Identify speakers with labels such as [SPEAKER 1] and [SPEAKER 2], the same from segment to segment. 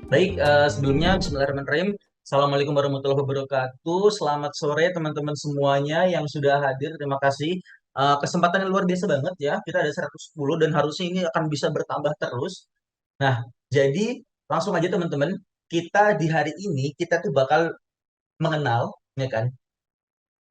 [SPEAKER 1] Baik, sebelumnya Bismillahirrahmanirrahim. Assalamualaikum warahmatullahi wabarakatuh. Selamat sore teman-teman semuanya yang sudah hadir. Terima kasih. Kesempatan yang luar biasa banget ya. Kita ada 110 dan harusnya ini akan bisa bertambah terus. Nah, jadi langsung aja teman-teman. Kita di hari ini kita tuh bakal mengenal, ya kan,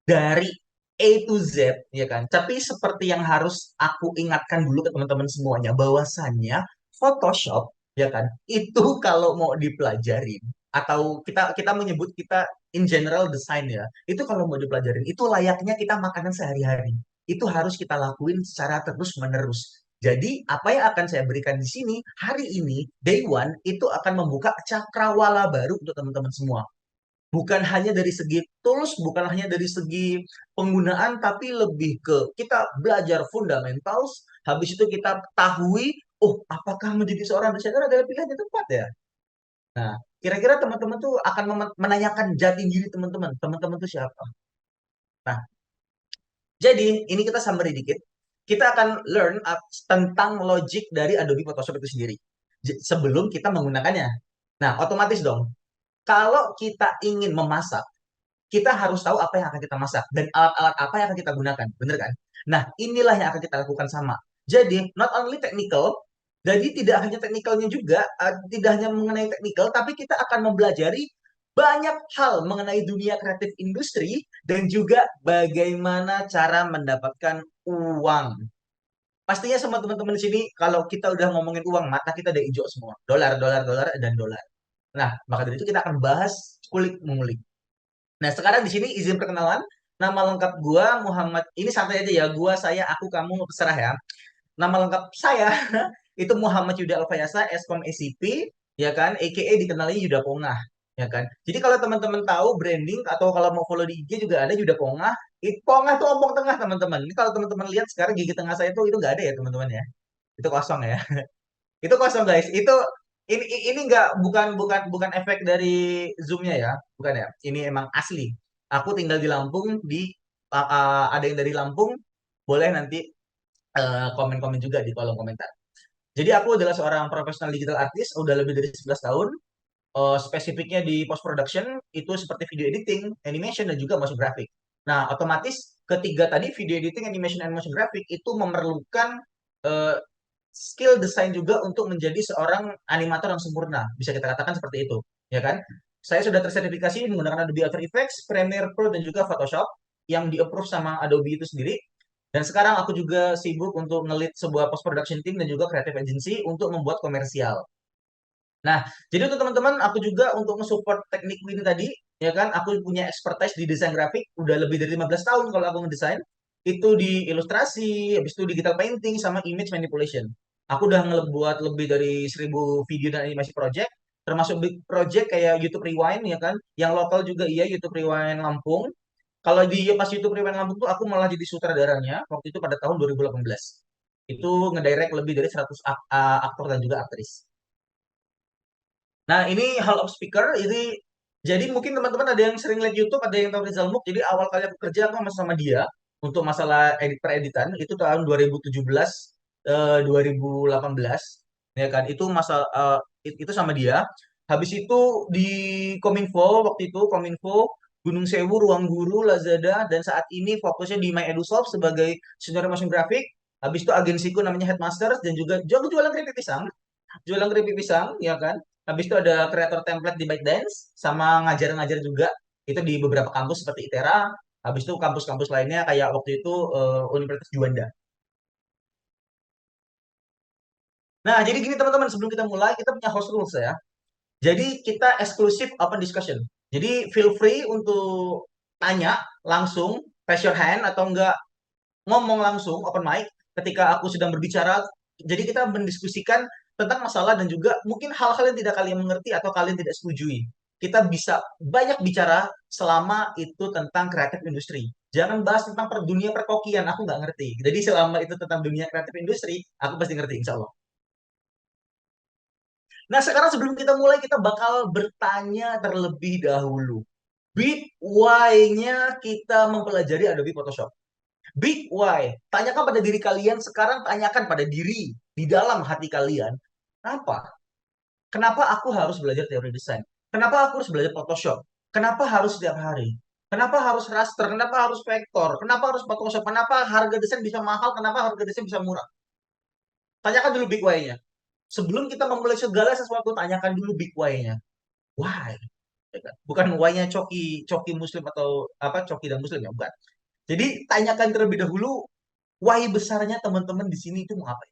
[SPEAKER 1] dari A to Z, ya kan. Tapi seperti yang harus aku ingatkan dulu ke teman-teman semuanya, bahwasannya Photoshop, ya kan, itu kalau mau dipelajarin atau kita kita menyebut kita in general design ya, itu kalau mau dipelajarin itu layaknya kita makanan sehari-hari. Itu harus kita lakuin secara terus-menerus. Jadi, apa yang akan saya berikan di sini hari ini, day one, itu akan membuka cakrawala baru untuk teman-teman semua, bukan hanya dari segi tools, bukan hanya dari segi penggunaan, tapi lebih ke kita belajar fundamentals, habis itu kita ketahui, oh, apakah menjadi seorang desainer adalah pilihan yang tepat ya? Nah, kira-kira teman-teman tuh akan menanyakan jati diri teman-teman. Teman-teman tuh siapa? Nah, jadi ini kita summary dikit. Kita akan learn tentang logic dari Adobe Photoshop itu sendiri. Sebelum kita menggunakannya. Nah, otomatis dong. Kalau kita ingin memasak, kita harus tahu apa yang akan kita masak dan alat-alat apa yang akan kita gunakan, bener kan? Nah, inilah yang akan kita lakukan sama. Jadi, not only technical, jadi tidak hanya teknikalnya juga, tidak hanya mengenai teknikal, tapi kita akan mempelajari banyak hal mengenai dunia kreatif industri dan juga bagaimana cara mendapatkan uang. Pastinya sama teman-teman di sini, kalau kita udah ngomongin uang, mata kita udah hijau semua. Dolar, dolar, dolar, dan dolar. Nah, maka dari itu kita akan bahas kulik mengulik. Nah, sekarang di sini izin perkenalan. Nama lengkap gua Muhammad. Ini santai aja ya. Gua, saya, aku, kamu terserah ya. Nama lengkap saya itu Muhammad Yuda Alfayasa, Eskom ACP, ya kan? AKA dikenali Yuda Pongah, ya kan? Jadi kalau teman-teman tahu branding atau kalau mau follow di IG juga ada Yuda Pongah. Pongah tuh ompong tengah, teman-teman. Ini kalau teman-teman lihat sekarang gigi tengah saya tuh itu nggak ada ya, teman-teman ya. Itu kosong ya. Itu kosong guys. Ini nggak, bukan efek dari zoomnya ya, bukan ya. Ini emang asli. Aku tinggal di Lampung, ada yang dari Lampung, boleh nanti komen-komen juga di kolom komentar. Jadi aku adalah seorang profesional digital artist, udah lebih dari 11 tahun. Spesifiknya di post production itu seperti video editing, animation dan juga motion graphic. Nah, otomatis ketiga tadi video editing, animation, and motion graphic itu memerlukan eh, skill desain juga untuk menjadi seorang animator yang sempurna. Bisa kita katakan seperti itu, ya kan? Saya sudah tersertifikasi menggunakan Adobe After Effects, Premiere Pro dan juga Photoshop yang di-approve sama Adobe itu sendiri. Dan sekarang aku juga sibuk untuk ngelit sebuah post production team dan juga creative agency untuk membuat komersial. Nah, jadi untuk teman-teman, aku juga untuk nge-support teknik ini tadi, ya kan, aku punya expertise di desain grafik, udah lebih dari 15 tahun kalau aku ngedesain, itu di ilustrasi, habis itu digital painting, sama image manipulation. Aku udah ngebuat lebih dari 1.000 video dan animasi project, termasuk big project kayak YouTube Rewind, ya kan, yang lokal juga iya, YouTube Rewind Lampung. Kalau di pas YouTube Rewind Lampung tuh aku malah jadi sutradaranya, waktu itu pada tahun 2018. Itu ngedirect lebih dari 100 aktor dan juga aktris. Nah, ini Hall of Speaker. Jadi mungkin teman-teman ada yang sering lihat YouTube, ada yang tahu Rizal Muk. Jadi awal kali aku kerja aku sama dia untuk masalah edit pereditan itu tahun 2017 2018, ya kan. Itu itu sama dia. Habis itu di Kominfo, waktu itu Kominfo, Gunung Sewu, Ruang Guru, Lazada, dan saat ini fokusnya di My EduSoft sebagai senior motion graphic. Habis itu agensiku namanya Headmasters dan juga jualan keripik pisang, ya kan. Habis itu ada kreator template di ByteDance sama ngajar-ngajar juga itu di beberapa kampus seperti ITERA. Habis itu kampus-kampus lainnya kayak waktu itu Universitas Juanda. Nah, jadi gini teman-teman, sebelum kita mulai kita punya host rules ya. Jadi kita eksklusif open discussion. Jadi feel free untuk tanya langsung, raise your hand atau enggak ngomong langsung open mic ketika aku sedang berbicara. Jadi kita mendiskusikan tentang masalah dan juga mungkin hal-hal yang tidak kalian mengerti atau kalian tidak setujui. Kita bisa banyak bicara selama itu tentang kreatif industri. Jangan bahas tentang dunia perkokian, aku nggak ngerti. Jadi selama itu tentang dunia kreatif industri, aku pasti ngerti, insya Allah. Nah, sekarang sebelum kita mulai, kita bakal bertanya terlebih dahulu. Big why-nya kita mempelajari Adobe Photoshop. Big why. Tanyakan pada diri kalian sekarang, tanyakan pada diri di dalam hati kalian. Apa? Kenapa aku harus belajar teori desain? Kenapa aku harus belajar Photoshop? Kenapa harus setiap hari? Kenapa harus raster? Kenapa harus vektor? Kenapa harus Photoshop? Kenapa harga desain bisa mahal? Kenapa harga desain bisa murah? Tanyakan dulu big why-nya. Sebelum kita memulai segala sesuatu, tanyakan dulu big why-nya. Why? Ya kan? Bukan why-nya coki coki muslim atau apa coki dan muslim ya, bukan. Jadi tanyakan terlebih dahulu why besarnya teman-teman di sini itu mau apa.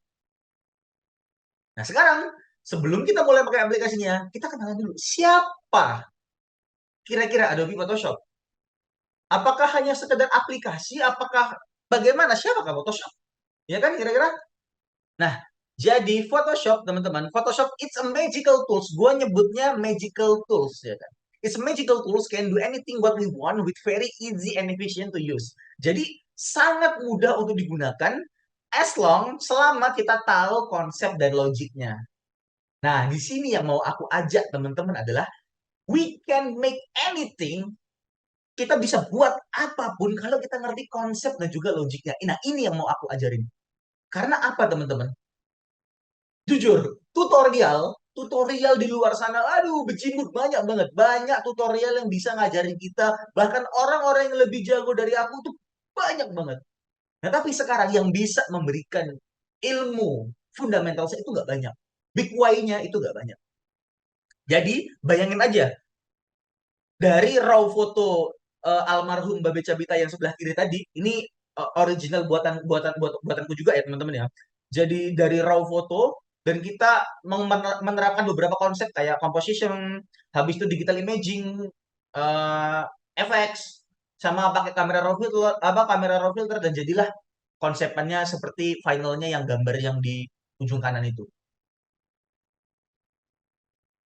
[SPEAKER 1] Nah, sekarang sebelum kita mulai pakai aplikasinya, kita kenalan dulu siapa kira-kira Adobe Photoshop. Apakah hanya sekedar aplikasi? Apakah bagaimana? Siapakah Photoshop? Ya kan kira-kira? Nah, jadi Photoshop teman-teman, Photoshop it's a magical tools. Gua nyebutnya magical tools ya kan. It's a magical tools can do anything what we want with very easy and efficient to use. Jadi sangat mudah untuk digunakan as long selama kita tahu konsep dan logiknya. Nah, di sini yang mau aku ajak teman-teman adalah we can make anything, kita bisa buat apapun kalau kita ngerti konsep dan juga logiknya. Nah, ini yang mau aku ajarin. Karena apa, teman-teman? Jujur, tutorial di luar sana, aduh, berjimut banyak banget. Banyak tutorial yang bisa ngajarin kita. Bahkan orang-orang yang lebih jago dari aku tuh banyak banget. Nah, tapi sekarang yang bisa memberikan ilmu fundamental itu nggak banyak. Big why-nya itu nggak banyak. Jadi, bayangin aja, dari raw foto almarhum Babe Cabita yang sebelah kiri tadi, ini original buatanku juga ya teman-teman ya. Jadi dari raw foto dan kita menerapkan beberapa konsep kayak composition, habis itu digital imaging, uh, FX, sama pakai kamera raw filter, kamera raw filter dan jadilah konsepannya seperti finalnya yang gambar yang di ujung kanan itu.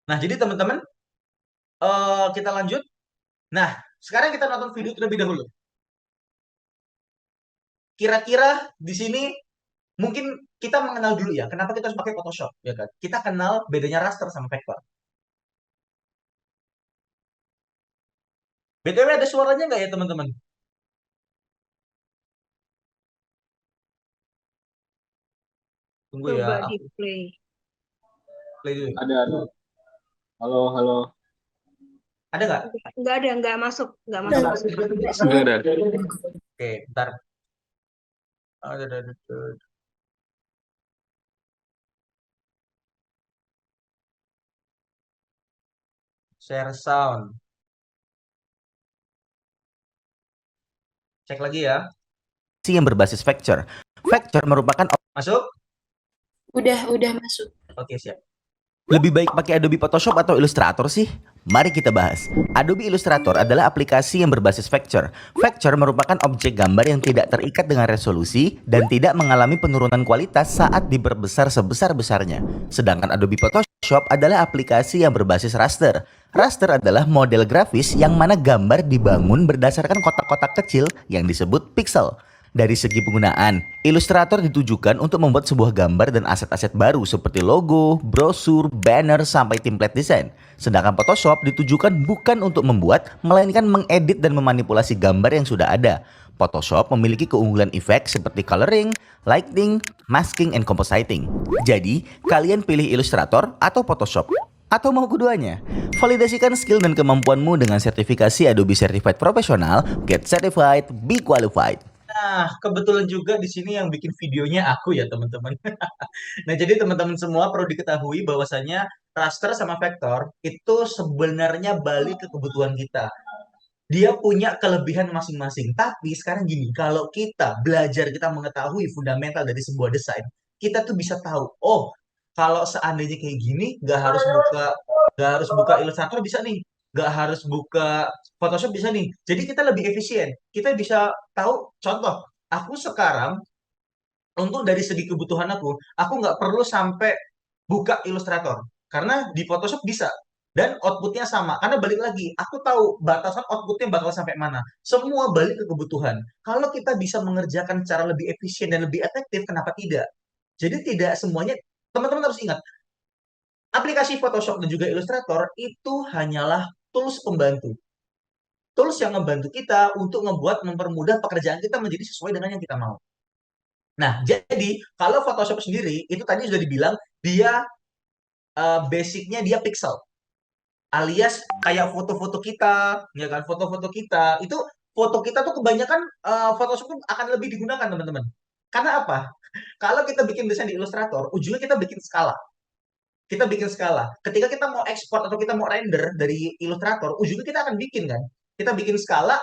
[SPEAKER 1] Nah, jadi teman-teman, kita lanjut. Nah, sekarang kita nonton video terlebih dahulu. Kira-kira di sini mungkin kita mengenal dulu ya, kenapa kita harus pakai Photoshop, ya kan? Kita kenal bedanya raster sama vektor. BTW ada suaranya nggak ya teman-teman? Tunggu ya,
[SPEAKER 2] Coba di
[SPEAKER 1] aku
[SPEAKER 2] play.
[SPEAKER 1] play dulu.
[SPEAKER 3] Ada. Halo, halo.
[SPEAKER 1] Ada nggak?
[SPEAKER 2] Enggak ada, enggak masuk, enggak masuk.
[SPEAKER 3] Enggak ada.
[SPEAKER 1] Oke, bentar. Ada. Share sound. Cek lagi ya.
[SPEAKER 4] Yang berbasis vector. Vector merupakan
[SPEAKER 1] Masuk?
[SPEAKER 2] Udah masuk.
[SPEAKER 1] Oke, siap.
[SPEAKER 4] Lebih baik pakai Adobe Photoshop atau Illustrator sih? Mari kita bahas. Adobe Illustrator adalah aplikasi yang berbasis vector. Vector merupakan objek gambar yang tidak terikat dengan resolusi dan tidak mengalami penurunan kualitas saat diperbesar sebesar-besarnya. Sedangkan Adobe Photoshop adalah aplikasi yang berbasis raster. Raster adalah model grafis yang mana gambar dibangun berdasarkan kotak-kotak kecil yang disebut pixel. Dari segi penggunaan, Illustrator ditujukan untuk membuat sebuah gambar dan aset-aset baru seperti logo, brosur, banner, sampai template desain. Sedangkan Photoshop ditujukan bukan untuk membuat, melainkan mengedit dan memanipulasi gambar yang sudah ada. Photoshop memiliki keunggulan efek seperti coloring, lighting, masking, and compositing. Jadi, kalian pilih Illustrator atau Photoshop? Atau mau keduanya? Validasikan skill dan kemampuanmu dengan sertifikasi Adobe Certified Professional, Get Certified, Be Qualified.
[SPEAKER 1] Nah, kebetulan juga di sini yang bikin videonya aku ya, teman-teman. Nah, jadi teman-teman semua perlu diketahui bahwasanya raster sama vektor itu sebenarnya balik ke kebutuhan kita. Dia punya kelebihan masing-masing. Tapi sekarang gini, kalau kita belajar, kita mengetahui fundamental dari sebuah desain, kita tuh bisa tahu, oh, kalau seandainya kayak gini, nggak harus buka Illustrator bisa nih, nggak harus buka Photoshop bisa nih. Jadi kita lebih efisien. Kita bisa tahu, contoh, aku sekarang untuk dari segi kebutuhan aku nggak perlu sampai buka Illustrator karena di Photoshop bisa dan outputnya sama. Karena balik lagi, aku tahu batasan outputnya bakal sampai mana. Semua balik ke kebutuhan. Kalau kita bisa mengerjakan secara lebih efisien dan lebih efektif, kenapa tidak? Jadi tidak semuanya, teman-teman harus ingat, aplikasi Photoshop dan juga Illustrator itu hanyalah tools pembantu. Tools yang membantu kita untuk mempermudah pekerjaan kita menjadi sesuai dengan yang kita mau. Nah, jadi kalau Photoshop sendiri itu tadi sudah dibilang dia basicnya dia pixel. Alias kayak foto-foto kita, ya kan? Foto-foto kita itu foto kita tuh kebanyakan Photoshop tuh akan lebih digunakan teman-teman. Karena apa? Kalau kita bikin desain di Illustrator, ujungnya kita bikin skala. Kita bikin skala. Ketika kita mau ekspor atau kita mau render dari Illustrator, ujungnya kita akan bikin kan. Kita bikin skala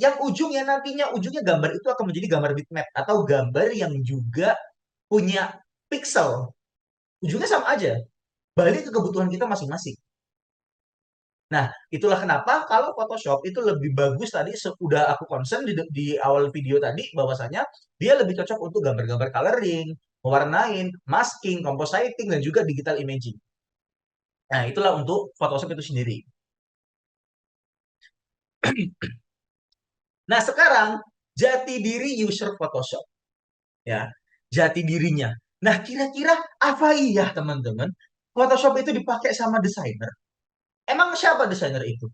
[SPEAKER 1] yang ujungnya nantinya ujungnya gambar itu akan menjadi gambar bitmap atau gambar yang juga punya pixel. Ujungnya sama aja. Balik ke kebutuhan kita masing-masing. Nah, itulah kenapa kalau Photoshop itu lebih bagus tadi sudah aku concern di awal video tadi bahwasanya dia lebih cocok untuk gambar-gambar coloring, mewarnain, masking, compositing dan juga digital imaging. Nah, itulah untuk Photoshop itu sendiri. Nah, sekarang jati diri user Photoshop ya. Jati dirinya. Nah, kira-kira apa iya teman-teman? Photoshop itu dipakai sama desainer. Emang siapa desainer itu?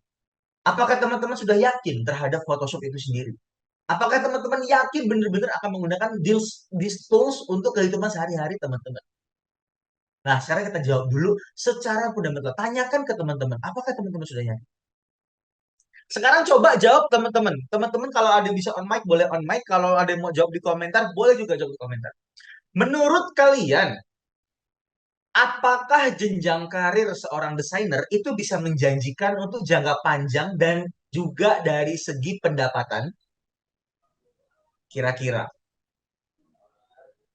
[SPEAKER 1] Apakah teman-teman sudah yakin terhadap Photoshop itu sendiri? Apakah teman-teman yakin benar-benar akan menggunakan these tools untuk kehidupan sehari-hari teman-teman? Nah, sekarang kita jawab dulu secara fundamental. Tanyakan ke teman-teman, apakah teman-teman sudah yakin? Sekarang coba jawab teman-teman. Teman-teman kalau ada yang bisa on mic, boleh on mic. Kalau ada yang mau jawab di komentar, boleh juga jawab di komentar. Menurut kalian, apakah jenjang karir seorang desainer itu bisa menjanjikan untuk jangka panjang dan juga dari segi pendapatan? Kira-kira.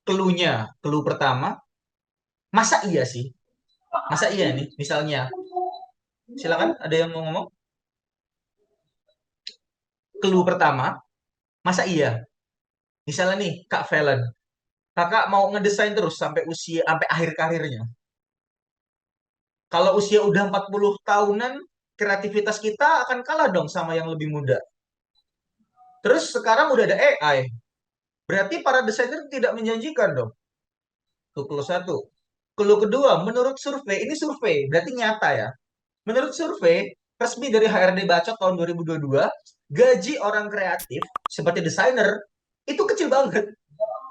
[SPEAKER 1] Clue pertama, masa iya sih? Masa iya nih? Misalnya, silakan ada yang mau ngomong? Clue pertama, masa iya? Misalnya nih, Kak Valen, kakak mau ngedesain terus sampai akhir karirnya. Kalau usia udah 40 tahunan, kreativitas kita akan kalah dong sama yang lebih muda. Terus sekarang udah ada AI. Berarti para desainer tidak menjanjikan dong. Itu clue satu. Clue kedua, menurut survei, ini survei, berarti nyata ya. Menurut survei resmi dari HRD Bacot tahun 2022, gaji orang kreatif seperti desainer itu kecil banget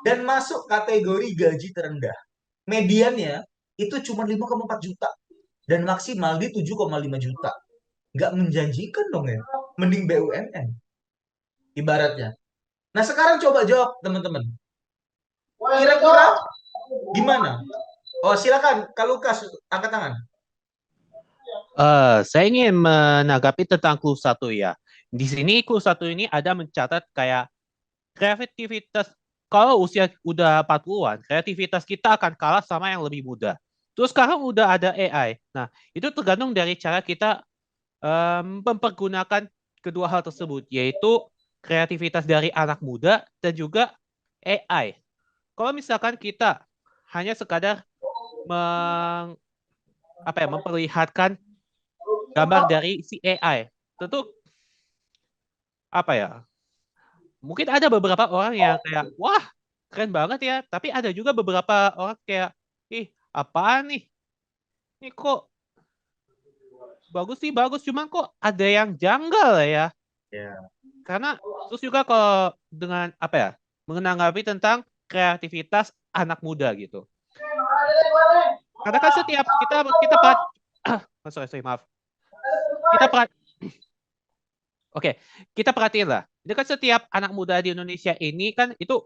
[SPEAKER 1] dan masuk kategori gaji terendah. Mediannya itu cuma 5,4 juta dan maksimal di 7,5 juta. Nggak menjanjikan dong ya. Mending BUMN ibaratnya. Nah sekarang coba jawab teman-teman. Kira-kira gimana? Oh silakan, Kak Lukas angkat tangan.
[SPEAKER 5] Saya ingin menanggapi tentang clue 1 ya. Di sini clue 1 ini ada mencatat kayak kreativitas kalau usia udah 40-an, kreativitas kita akan kalah sama yang lebih muda. Terus sekarang udah ada AI. Nah, itu tergantung dari cara kita mempergunakan kedua hal tersebut, yaitu kreativitas dari anak muda dan juga AI. Kalau misalkan kita hanya sekadar memperlihatkan gambar dari si AI, tentu apa ya? Mungkin ada beberapa orang yang kayak, wah, keren banget ya. Tapi ada juga beberapa orang kayak, ih, apaan nih? Ini kok bagus sih, bagus. Cuman kok ada yang janggal ya.
[SPEAKER 1] Ya.
[SPEAKER 5] Karena terus juga kalau dengan menanggapi tentang kreativitas anak muda gitu. Karena kan setiap kita sorry, maaf. Kita perhatiin lah. Ini kan setiap anak muda di Indonesia ini kan itu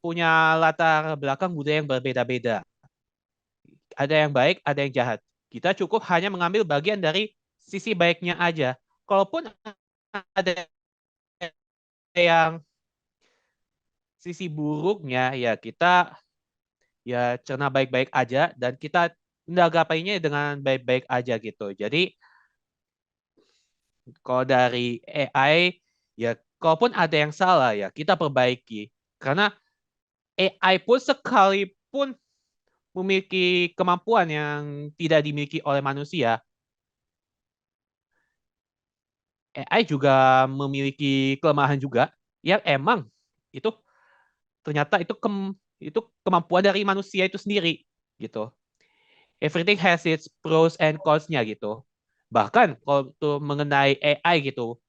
[SPEAKER 5] punya latar belakang budaya yang berbeda-beda. Ada yang baik, ada yang jahat. Kita cukup hanya mengambil bagian dari sisi baiknya aja. Kalaupun ada yang sisi buruknya, ya kita ya cerna baik-baik aja dan kita menanggapinya dengan baik-baik aja gitu. Jadi kalau dari AI, ya kalaupun ada yang salah ya kita perbaiki. Karena AI pun sekalipun memiliki kemampuan yang tidak dimiliki oleh manusia, AI juga memiliki kelemahan juga yang emang itu ternyata itu kemampuan dari manusia itu sendiri gitu. Everything has its pros and cons-nya gitu. Bahkan kalau itu mengenai AI gitu,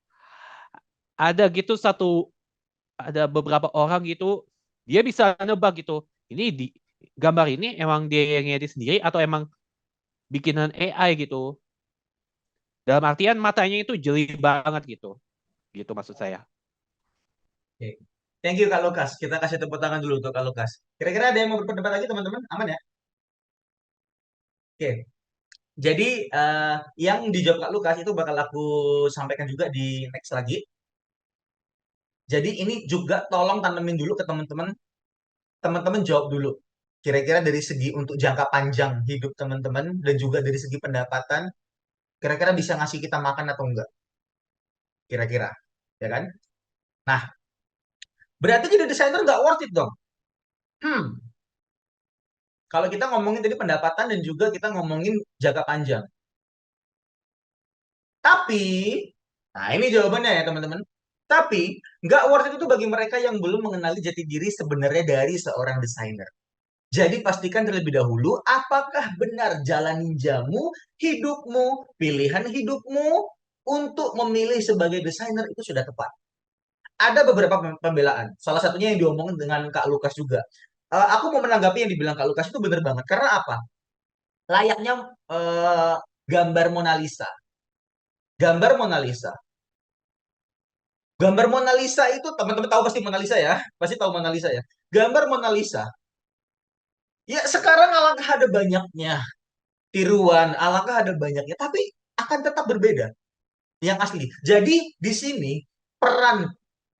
[SPEAKER 5] ada beberapa orang gitu dia bisa nebak gitu. Ini gambar ini emang dia yang ngedit sendiri atau emang bikinan AI gitu. Dalam artian matanya itu jeli banget gitu. Gitu maksud saya.
[SPEAKER 1] Oke. Thank you Kak Lukas. Kita kasih tepuk tangan dulu untuk Kak Lukas. Kira-kira ada yang mau berpendapat lagi teman-teman? Aman ya? Oke. Jadi yang dijawab Kak Lukas itu bakal aku sampaikan juga di next lagi. Jadi ini juga tolong tanemin dulu ke teman-teman. Teman-teman jawab dulu. Kira-kira dari segi untuk jangka panjang hidup teman-teman dan juga dari segi pendapatan, kira-kira bisa ngasih kita makan atau enggak? Kira-kira, ya kan? Nah, berarti jadi desainer nggak worth it dong. Hmm, kalau kita ngomongin tadi pendapatan dan juga kita ngomongin jangka panjang. Tapi, nah ini jawabannya ya teman-teman. Tapi, nggak worth it itu bagi mereka yang belum mengenali jati diri sebenarnya dari seorang desainer. Jadi pastikan terlebih dahulu apakah benar jalan ninjamu, hidupmu, pilihan hidupmu untuk memilih sebagai desainer itu sudah tepat. Ada beberapa pembelaan. Salah satunya yang diomongin dengan Kak Lukas juga. Aku mau menanggapi yang dibilang Kak Lukas itu benar banget. Karena apa? Layaknya gambar Mona Lisa. Gambar Mona Lisa. Gambar Mona Lisa itu teman-teman tahu pasti Mona Lisa ya. Pasti tahu Mona Lisa ya. Gambar Mona Lisa. Ya sekarang alangkah ada banyaknya tiruan, alangkah ada banyaknya, tapi akan tetap berbeda yang asli. Jadi di sini peran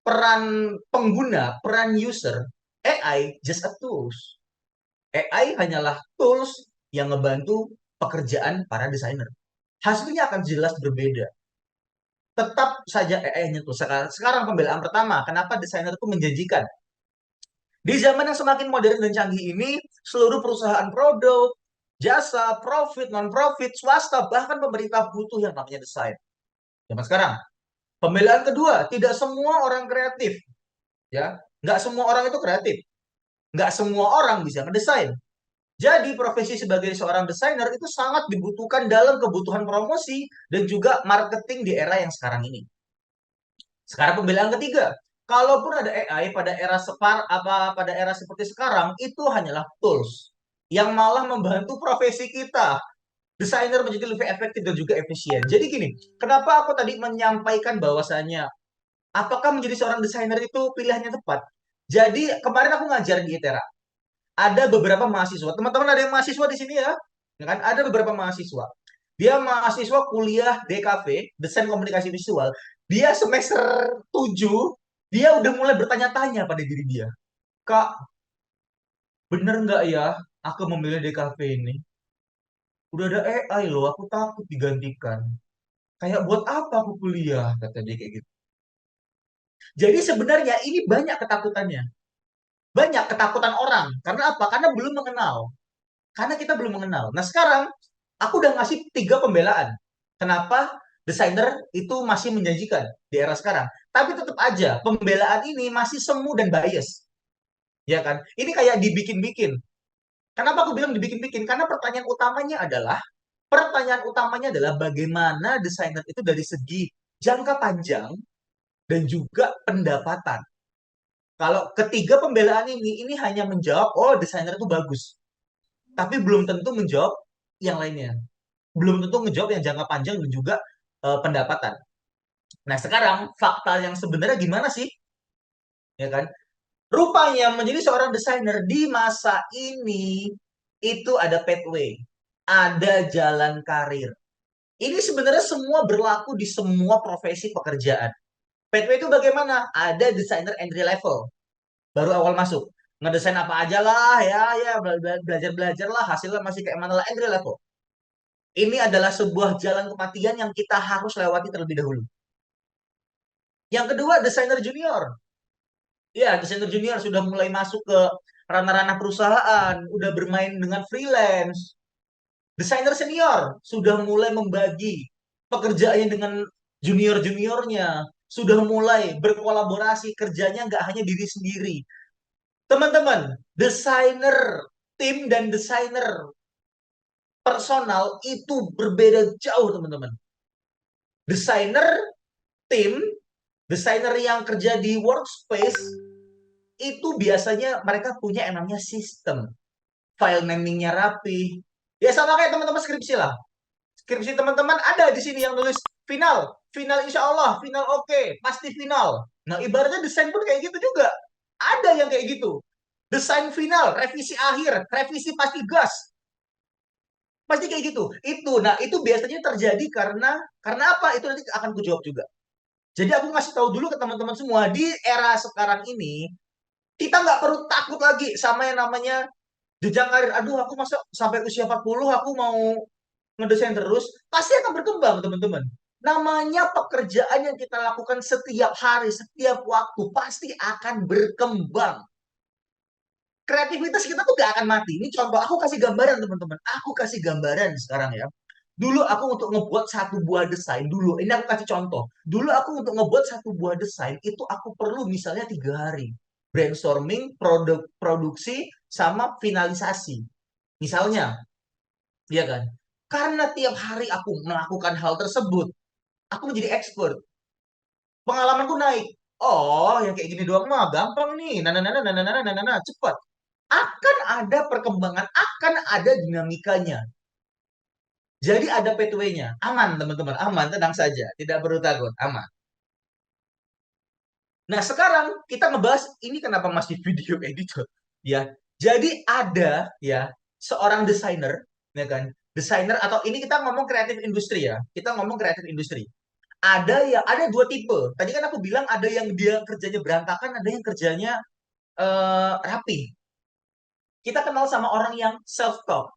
[SPEAKER 1] peran pengguna, peran user, AI just a tools. AI hanyalah tools yang ngebantu pekerjaan para desainer. Hasilnya akan jelas berbeda. Tetap saja AI hanya tools. Sekarang pembelaan pertama, kenapa desainer itu menjanjikan? Di zaman yang semakin modern dan canggih ini, seluruh perusahaan produk, jasa, profit, non-profit, swasta, bahkan pemerintah butuh yang namanya desain. Zaman sekarang. Pembelaan kedua, tidak semua orang kreatif. Ya, nggak semua orang itu kreatif. Nggak semua orang bisa ngedesain. Jadi profesi sebagai seorang desainer itu sangat dibutuhkan dalam kebutuhan promosi dan juga marketing di era yang sekarang ini. Sekarang pembelaan ketiga, kalaupun ada AI pada era seperti sekarang itu hanyalah tools yang malah membantu profesi kita. Desainer menjadi lebih efektif dan juga efisien. Jadi gini, kenapa aku tadi menyampaikan bahwasanya apakah menjadi seorang desainer itu pilihannya tepat? Jadi kemarin aku ngajar di ITERA. Ada beberapa mahasiswa, teman-teman ada yang mahasiswa di sini ya? Ya kan? Ada beberapa mahasiswa. Dia mahasiswa kuliah DKV, Desain Komunikasi Visual. Dia semester 7, dia udah mulai bertanya-tanya pada diri dia. Kak, bener nggak ya aku memilih DKV ini? Udah ada AI loh, aku takut digantikan. Kayak buat apa aku kuliah, kata dia kayak gitu. Jadi sebenarnya ini banyak ketakutannya. Banyak ketakutan orang. Karena apa? Karena belum mengenal. Karena kita belum mengenal. Nah sekarang, aku udah ngasih 3 pembelaan. Kenapa desainer itu masih menjanjikan di era sekarang. Tapi tetap aja, pembelaan ini masih semu dan bias. Ya kan? Ini kayak dibikin-bikin. Kenapa aku bilang dibikin-bikin? Karena pertanyaan utamanya adalah bagaimana desainer itu dari segi jangka panjang dan juga pendapatan. Kalau ketiga pembelaan ini hanya menjawab, oh desainer itu bagus. Tapi belum tentu menjawab yang lainnya. Belum tentu menjawab yang jangka panjang dan juga pendapatan. Nah sekarang fakta yang sebenarnya gimana sih? Ya kan? Rupanya menjadi seorang desainer di masa ini itu ada pathway, ada jalan karir. Ini sebenarnya semua berlaku di semua profesi pekerjaan. Pathway itu bagaimana? Ada desainer entry level, baru awal masuk. Ngedesain apa aja lah, ya belajar-belajar lah, hasilnya masih kayak mana lah, entry level. Ini adalah sebuah jalan kematian yang kita harus lewati terlebih dahulu. Yang kedua, desainer junior. Ya, desainer junior sudah mulai masuk ke ranah-ranah perusahaan, udah bermain dengan freelance. Desainer senior sudah mulai membagi pekerjaannya dengan junior-juniornya, sudah mulai berkolaborasi, kerjanya nggak hanya diri sendiri. Teman-teman, desainer tim dan desainer personal itu berbeda jauh, teman-teman. Desainer tim, desainer yang kerja di workspace, itu biasanya mereka punya yang namanya sistem. file namingnya rapi. Ya sama kayak teman-teman skripsi lah. Skripsi teman-teman ada di sini yang nulis final, final insya Allah, final oke, pasti final. Nah ibaratnya desain pun kayak gitu juga. Ada yang kayak gitu. Desain final, revisi akhir, revisi pasti gas. Pasti kayak gitu. Nah itu biasanya terjadi karena apa? Itu nanti akan kujawab juga. Jadi aku ngasih tahu dulu ke teman-teman semua di era sekarang ini kita nggak perlu takut lagi sama yang namanya jenjang karir. Aduh, aku masa sampai usia 40 aku mau ngedesain terus, pasti akan berkembang, teman-teman. Namanya pekerjaan yang kita lakukan setiap hari, setiap waktu, pasti akan berkembang. Kreativitas kita tuh gak akan mati. Ini contoh, aku kasih gambaran, teman-teman. Aku kasih gambaran sekarang ya. Dulu aku untuk ngebuat satu buah desain, ini aku kasih contoh. Dulu aku untuk ngebuat satu buah desain, itu aku perlu misalnya 3 hari. Brainstorming, produksi, sama finalisasi. Misalnya, ya kan? Karena tiap hari aku melakukan hal tersebut, aku menjadi expert. Pengalamanku naik. Oh, yang kayak gini doang mah gampang nih. Cepat. Akan ada perkembangan, akan ada dinamikanya. Jadi ada pathway-nya. Aman, teman-teman. Aman, tenang saja. Tidak perlu takut. Aman. Nah, sekarang kita ngebahas ini kenapa masih video editor. Ya. Jadi ada ya seorang desainer, ya kan? Desainer atau ini kita ngomong kreatif industri ya. Kita ngomong kreatif industri. Ada 2 tipe. Tadi kan aku bilang ada yang dia kerjanya berantakan, ada yang kerjanya rapi. Kita kenal sama orang yang self-taught.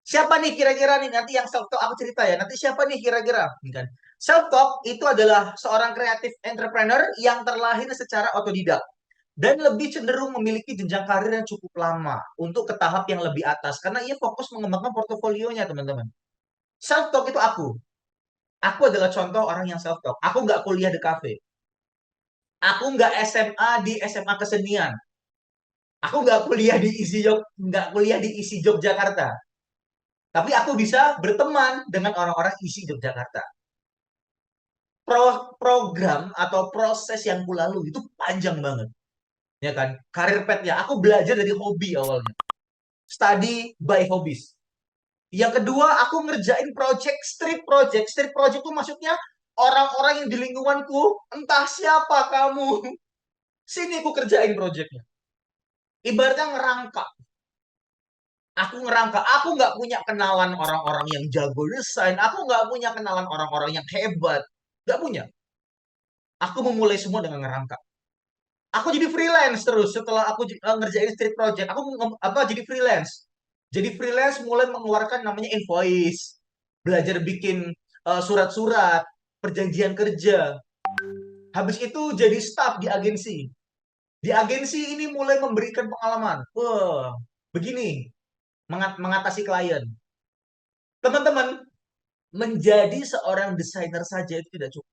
[SPEAKER 1] Siapa nih kira-kira nih nanti yang self-talk aku cerita ya. Nanti siapa nih kira-kira? Kan? Self-talk itu adalah seorang kreatif entrepreneur yang terlahir secara otodidak dan lebih cenderung memiliki jenjang karir yang cukup lama untuk ke tahap yang lebih atas karena ia fokus mengembangkan portofolionya, teman-teman. Self-talk itu aku. Aku adalah contoh orang yang self-talk. Aku nggak kuliah di kafe. Aku nggak SMA di SMA kesenian. Aku nggak kuliah di ISI Yogyakarta. Tapi aku bisa berteman dengan orang-orang isi Yogyakarta. Program atau proses yang kulalui itu panjang banget. Ya kan? Karir petnya. Aku belajar dari hobi awalnya. Study by hobbies. Yang kedua, aku ngerjain project, street project. Street project itu maksudnya orang-orang yang di lingkunganku, entah siapa kamu. Sini aku kerjain projectnya. Ibaratnya ngerangkak. Aku nggak punya kenalan orang-orang yang jago desain, aku nggak punya kenalan orang-orang yang hebat, nggak punya. Aku memulai semua dengan ngerangkak. Aku jadi freelance terus setelah aku ngerjain street project, aku jadi freelance. Jadi freelance mulai mengeluarkan namanya invoice, belajar bikin surat-surat, perjanjian kerja. Habis itu jadi staff di agensi. Di agensi ini mulai memberikan pengalaman. Wah, begini mengatasi klien. Teman-teman, menjadi seorang desainer saja itu tidak cukup.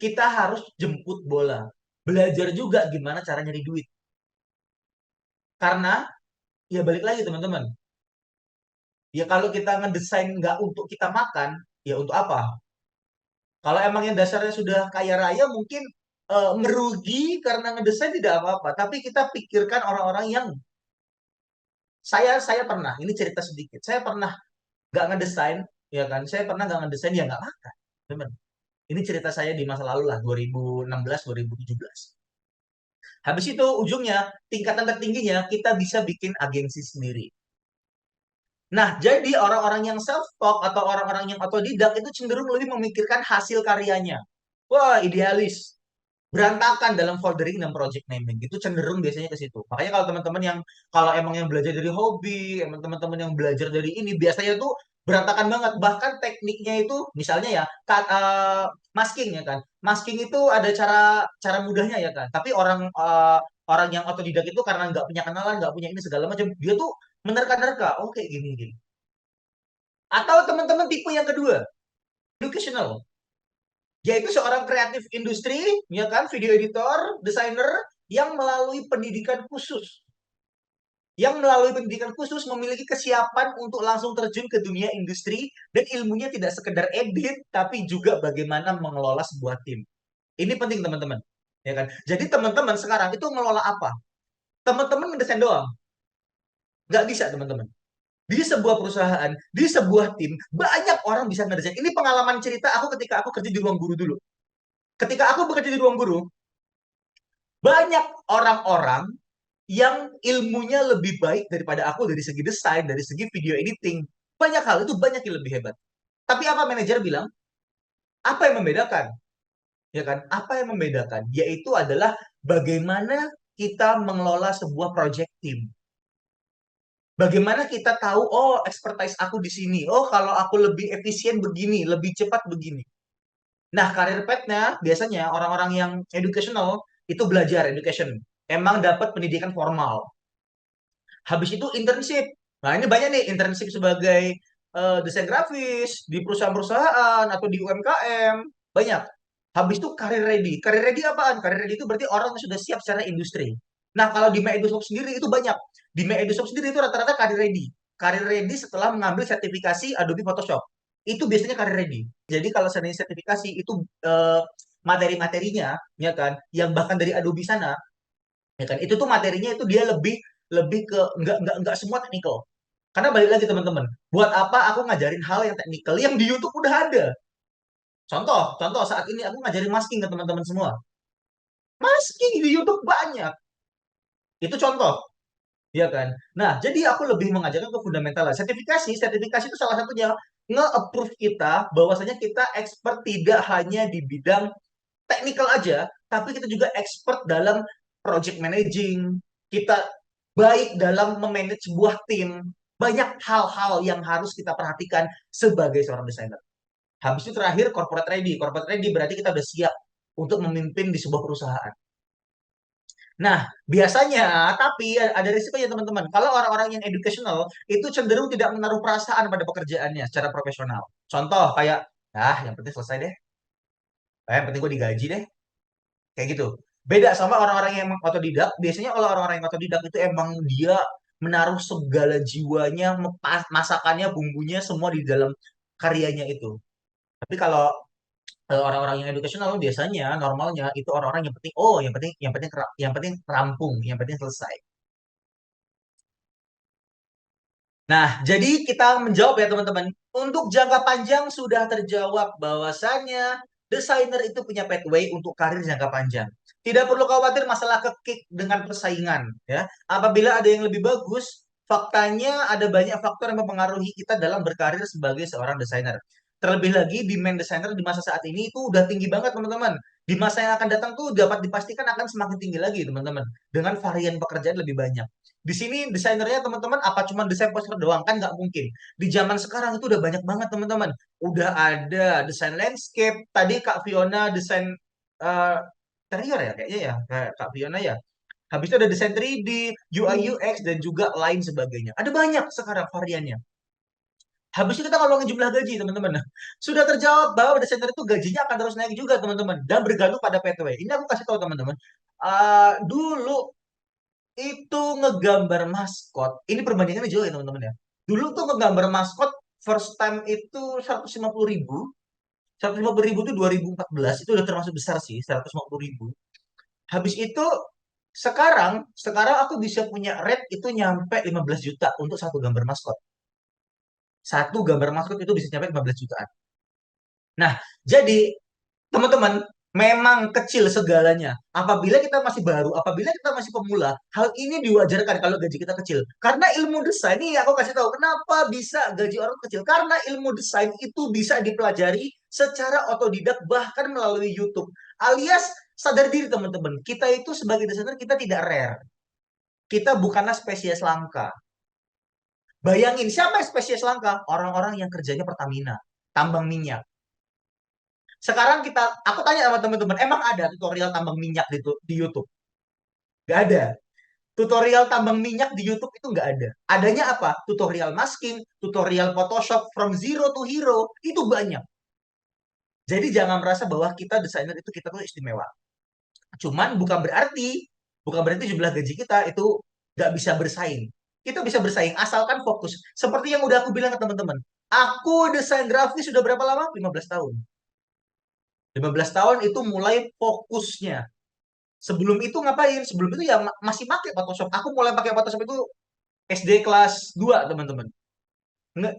[SPEAKER 1] Kita harus jemput bola. Belajar juga gimana cara nyari duit. Karena, ya balik lagi teman-teman. Ya kalau kita ngedesain nggak untuk kita makan, ya untuk apa? Kalau emang yang dasarnya sudah kaya raya, mungkin merugi karena ngedesain tidak apa-apa. Tapi kita pikirkan orang-orang yang saya pernah, ini cerita sedikit. Saya pernah nggak ngedesain, ya kan? Saya pernah nggak ngedesain, ya nggak makan. Teman. Ini cerita saya di masa lalu lah, 2016, 2017. Habis itu ujungnya, tingkatan tertingginya kita bisa bikin agensi sendiri. Nah, jadi orang-orang yang self-talk atau orang-orang yang otodidak itu cenderung lebih memikirkan hasil karyanya. Wah, idealis. Berantakan dalam foldering dan project naming. Itu cenderung biasanya ke situ. Makanya kalau teman-teman yang, kalau emang yang belajar dari hobi, emang teman-teman yang belajar dari ini, biasanya tuh berantakan banget. Bahkan tekniknya itu, misalnya ya, masking ya kan. Masking itu ada cara mudahnya ya kan. Tapi orang yang otodidak itu karena nggak punya kenalan, nggak punya ini segala macam, dia tuh menerka-nerka. Oh kayak gini. Atau teman-teman tipe yang kedua, educational, yaitu seorang kreatif industri, ya kan, video editor, desainer yang melalui pendidikan khusus. Yang melalui pendidikan khusus memiliki kesiapan untuk langsung terjun ke dunia industri dan ilmunya tidak sekedar edit, tapi juga bagaimana mengelola sebuah tim. Ini penting teman-teman, ya kan? Jadi teman-teman sekarang itu ngelola apa? Teman-teman mendesain doang. Nggak bisa, teman-teman. Di sebuah perusahaan, di sebuah tim, banyak orang bisa ngerjain. Ini pengalaman cerita aku ketika aku kerja di ruang guru dulu. Ketika aku bekerja di ruang guru, banyak orang-orang yang ilmunya lebih baik daripada aku dari segi desain, dari segi video editing. Banyak hal itu banyak yang lebih hebat. Tapi apa manajer bilang? Apa yang membedakan? Ya kan? Apa yang membedakan? Yaitu adalah bagaimana kita mengelola sebuah project team. Bagaimana kita tahu, oh expertise aku di sini. Oh kalau aku lebih efisien begini, lebih cepat begini. Nah, karir path-nya biasanya orang-orang yang educational itu belajar education. Emang dapat pendidikan formal. Habis itu internship. Nah, ini banyak nih internship sebagai desain grafis di perusahaan-perusahaan atau di UMKM. Banyak. Habis itu karir ready. Karir ready apaan? Karir ready itu berarti orang yang sudah siap secara industri. Nah, kalau di Microsoft sendiri itu banyak. Di Microsoft sendiri itu rata-rata karir ready. Karir ready setelah mengambil sertifikasi Adobe Photoshop. Itu biasanya karir ready. Jadi kalau seandainya sertifikasi itu materi-materinya, ya kan, yang bahkan dari Adobe sana, ya kan, itu tuh materinya itu dia lebih lebih ke nggak semua teknikal. Karena balik lagi teman-teman, buat apa aku ngajarin hal yang teknikal yang di YouTube udah ada. Contoh saat ini aku ngajarin masking ke teman-teman semua. Masking di YouTube banyak. Itu contoh, ya kan? Nah, jadi aku lebih mengajarkan ke fundamental lah. Sertifikasi itu salah satunya nge-approve kita bahwasanya kita expert tidak hanya di bidang teknikal aja, tapi kita juga expert dalam project managing. Kita baik dalam memanage sebuah tim. Banyak hal-hal yang harus kita perhatikan sebagai seorang desainer. Habis itu terakhir corporate ready. Corporate ready berarti kita udah siap untuk memimpin di sebuah perusahaan. Nah, biasanya, tapi ada risikonya teman-teman. Kalau orang-orang yang educational, itu cenderung tidak menaruh perasaan pada pekerjaannya secara profesional. Contoh, kayak, yang penting selesai deh. Yang penting gue digaji deh. Kayak gitu. Beda sama orang-orang yang emang otodidak. Biasanya kalau orang-orang yang otodidak itu emang dia menaruh segala jiwanya, masakannya, bumbunya, semua di dalam karyanya itu. Tapi kalau orang-orang yang educational biasanya normalnya itu orang-orang yang penting yang penting rampung, yang penting selesai. Nah, jadi kita menjawab ya teman-teman. Untuk jangka panjang sudah terjawab bahwasannya desainer itu punya pathway untuk karir jangka panjang. Tidak perlu khawatir masalah kekik dengan persaingan ya. Apabila ada yang lebih bagus, faktanya ada banyak faktor yang mempengaruhi kita dalam berkarir sebagai seorang desainer. Terlebih lagi demand desainer di masa saat ini itu udah tinggi banget teman-teman. Di masa yang akan datang tuh dapat dipastikan akan semakin tinggi lagi teman-teman. Dengan varian pekerjaan lebih banyak. Di sini desainernya teman-teman apa cuma desain poster doang kan nggak mungkin. Di zaman sekarang itu udah banyak banget teman-teman. Udah ada desain landscape. Tadi Kak Fiona desain eh, interior ya kayaknya ya kayak Kak Fiona ya. Habis itu ada desain 3D, UI UX dan juga lain sebagainya. Ada banyak sekarang variannya. Habis itu kita ngomongin jumlah gaji teman-teman. Nah, sudah terjawab bahwa desainer itu gajinya akan terus naik juga teman-teman dan bergantung pada pathway. Ini aku kasih tahu teman-teman. Dulu itu ngegambar maskot. Ini perbandingannya jauh ya teman-teman ya. Dulu tuh ngegambar maskot first time itu 150.000. 150.000 itu 2014 itu udah termasuk besar sih 150.000. Habis itu sekarang aku bisa punya rate itu nyampe 15 juta untuk satu gambar maskot. Satu gambar maskot itu bisa nyampe 15 jutaan. Nah, jadi teman-teman, memang kecil segalanya. Apabila kita masih baru, apabila kita masih pemula, hal ini diwajarkan kalau gaji kita kecil. Karena ilmu desain, ini aku kasih tahu, kenapa bisa gaji orang kecil? Karena ilmu desain itu bisa dipelajari secara otodidak, bahkan melalui YouTube. Alias, sadar diri teman-teman, kita itu sebagai desainer, kita tidak rare. Kita bukanlah spesies langka. Bayangin, siapa yang spesies langka? Orang-orang yang kerjanya Pertamina, tambang minyak. Sekarang aku tanya sama teman-teman, emang ada tutorial tambang minyak di YouTube? Gak ada. Tutorial tambang minyak di YouTube itu nggak ada. Adanya apa? Tutorial masking, tutorial Photoshop from zero to hero, itu banyak. Jadi jangan merasa bahwa kita desainer itu kita tuh istimewa. Cuman bukan berarti jumlah gaji kita itu nggak bisa bersaing. Kita bisa bersaing asalkan fokus. Seperti yang udah aku bilang ke teman-teman. Aku desain grafis sudah berapa lama? 15 tahun. 15 tahun itu mulai fokusnya. Sebelum itu ngapain? Sebelum itu ya masih pakai Photoshop. Aku mulai pakai Photoshop itu SD kelas 2, teman-teman.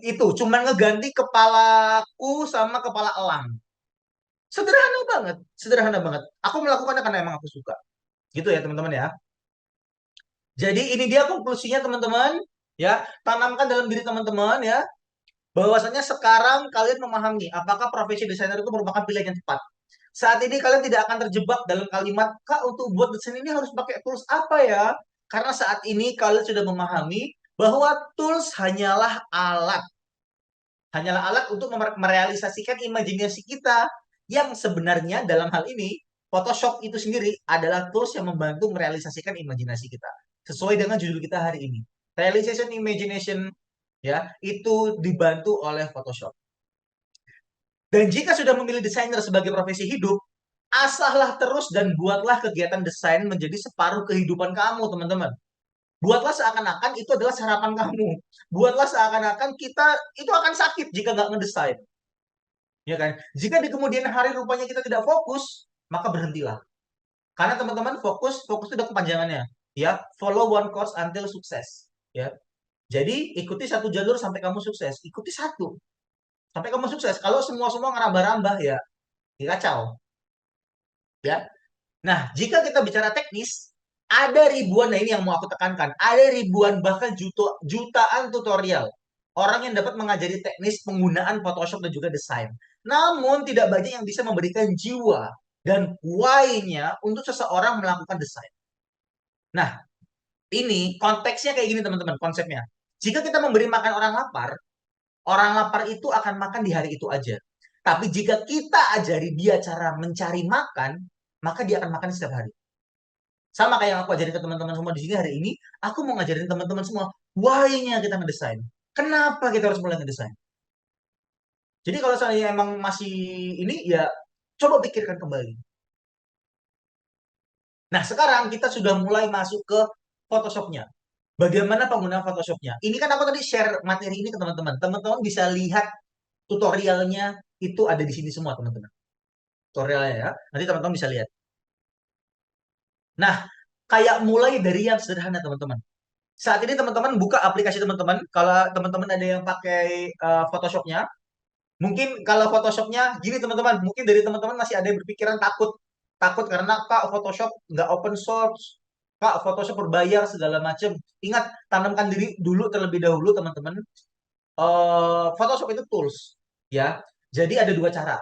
[SPEAKER 1] Itu cuman ngeganti kepalaku sama kepala elang. Sederhana banget. Aku melakukannya karena emang aku suka. Gitu ya, teman-teman ya. Jadi ini dia konklusinya, teman-teman. Ya, tanamkan dalam diri teman-teman ya, bahwasanya sekarang kalian memahami apakah profesi desainer itu merupakan pilihan yang tepat. Saat ini kalian tidak akan terjebak dalam kalimat, Kak, untuk buat desain ini harus pakai tools apa ya? Karena saat ini kalian sudah memahami bahwa tools hanyalah alat untuk merealisasikan imajinasi kita, yang sebenarnya dalam hal ini Photoshop itu sendiri adalah tools yang membantu merealisasikan imajinasi kita. Sesuai dengan judul kita hari ini, Realization Imagination, ya, itu dibantu oleh Photoshop. Dan jika sudah memilih desainer sebagai profesi hidup, asahlah terus dan buatlah kegiatan desain menjadi separuh kehidupan kamu, teman-teman. Buatlah seakan-akan itu adalah sarapan kamu. Buatlah seakan-akan kita itu akan sakit jika nggak ngedesain. Ya kan? Jika di kemudian hari rupanya kita tidak fokus, maka berhentilah. Karena teman-teman, fokus itu ada kepanjangannya. Ya, follow one course until sukses. Ya. Jadi ikuti satu jalur sampai kamu sukses. Ikuti satu sampai kamu sukses. Kalau semua ngerambah-rambah ya kacau. Ya. Nah, jika kita bicara teknis, ada ribuan, nah ini yang mau aku tekankan, ada ribuan bahkan jutaan tutorial orang yang dapat mengajari teknis penggunaan Photoshop dan juga desain. Namun tidak banyak yang bisa memberikan jiwa dan why-nya untuk seseorang melakukan desain. Nah, ini konteksnya kayak gini, teman-teman, konsepnya. Jika kita memberi makan orang lapar itu akan makan di hari itu aja. Tapi jika kita ajari dia cara mencari makan, maka dia akan makan setiap hari. Sama kayak yang aku ajarin ke teman-teman semua di sini hari ini, aku mau ngajarin teman-teman semua why-nya kita ngedesain. Kenapa kita harus mulai ngedesain? Jadi kalau seandainya emang masih ini, ya coba pikirkan kembali. Nah, sekarang kita sudah mulai masuk ke Photoshop-nya. Bagaimana penggunaan Photoshop-nya? Ini kan aku tadi share materi ini ke teman-teman. Teman-teman bisa lihat tutorialnya, itu ada di sini semua, teman-teman. Tutorialnya ya. Nanti teman-teman bisa lihat. Nah, kayak mulai dari yang sederhana, teman-teman. Saat ini teman-teman buka aplikasi teman-teman. Kalau teman-teman ada yang pakai Photoshop-nya, mungkin kalau Photoshop-nya gini, teman-teman. Mungkin dari teman-teman masih ada yang berpikiran takut. Takut karena, Kak, Photoshop nggak open source. Kak, Photoshop berbayar segala macam. Ingat, tanamkan diri dulu terlebih dahulu, teman-teman. Photoshop itu tools, ya. Jadi ada dua cara,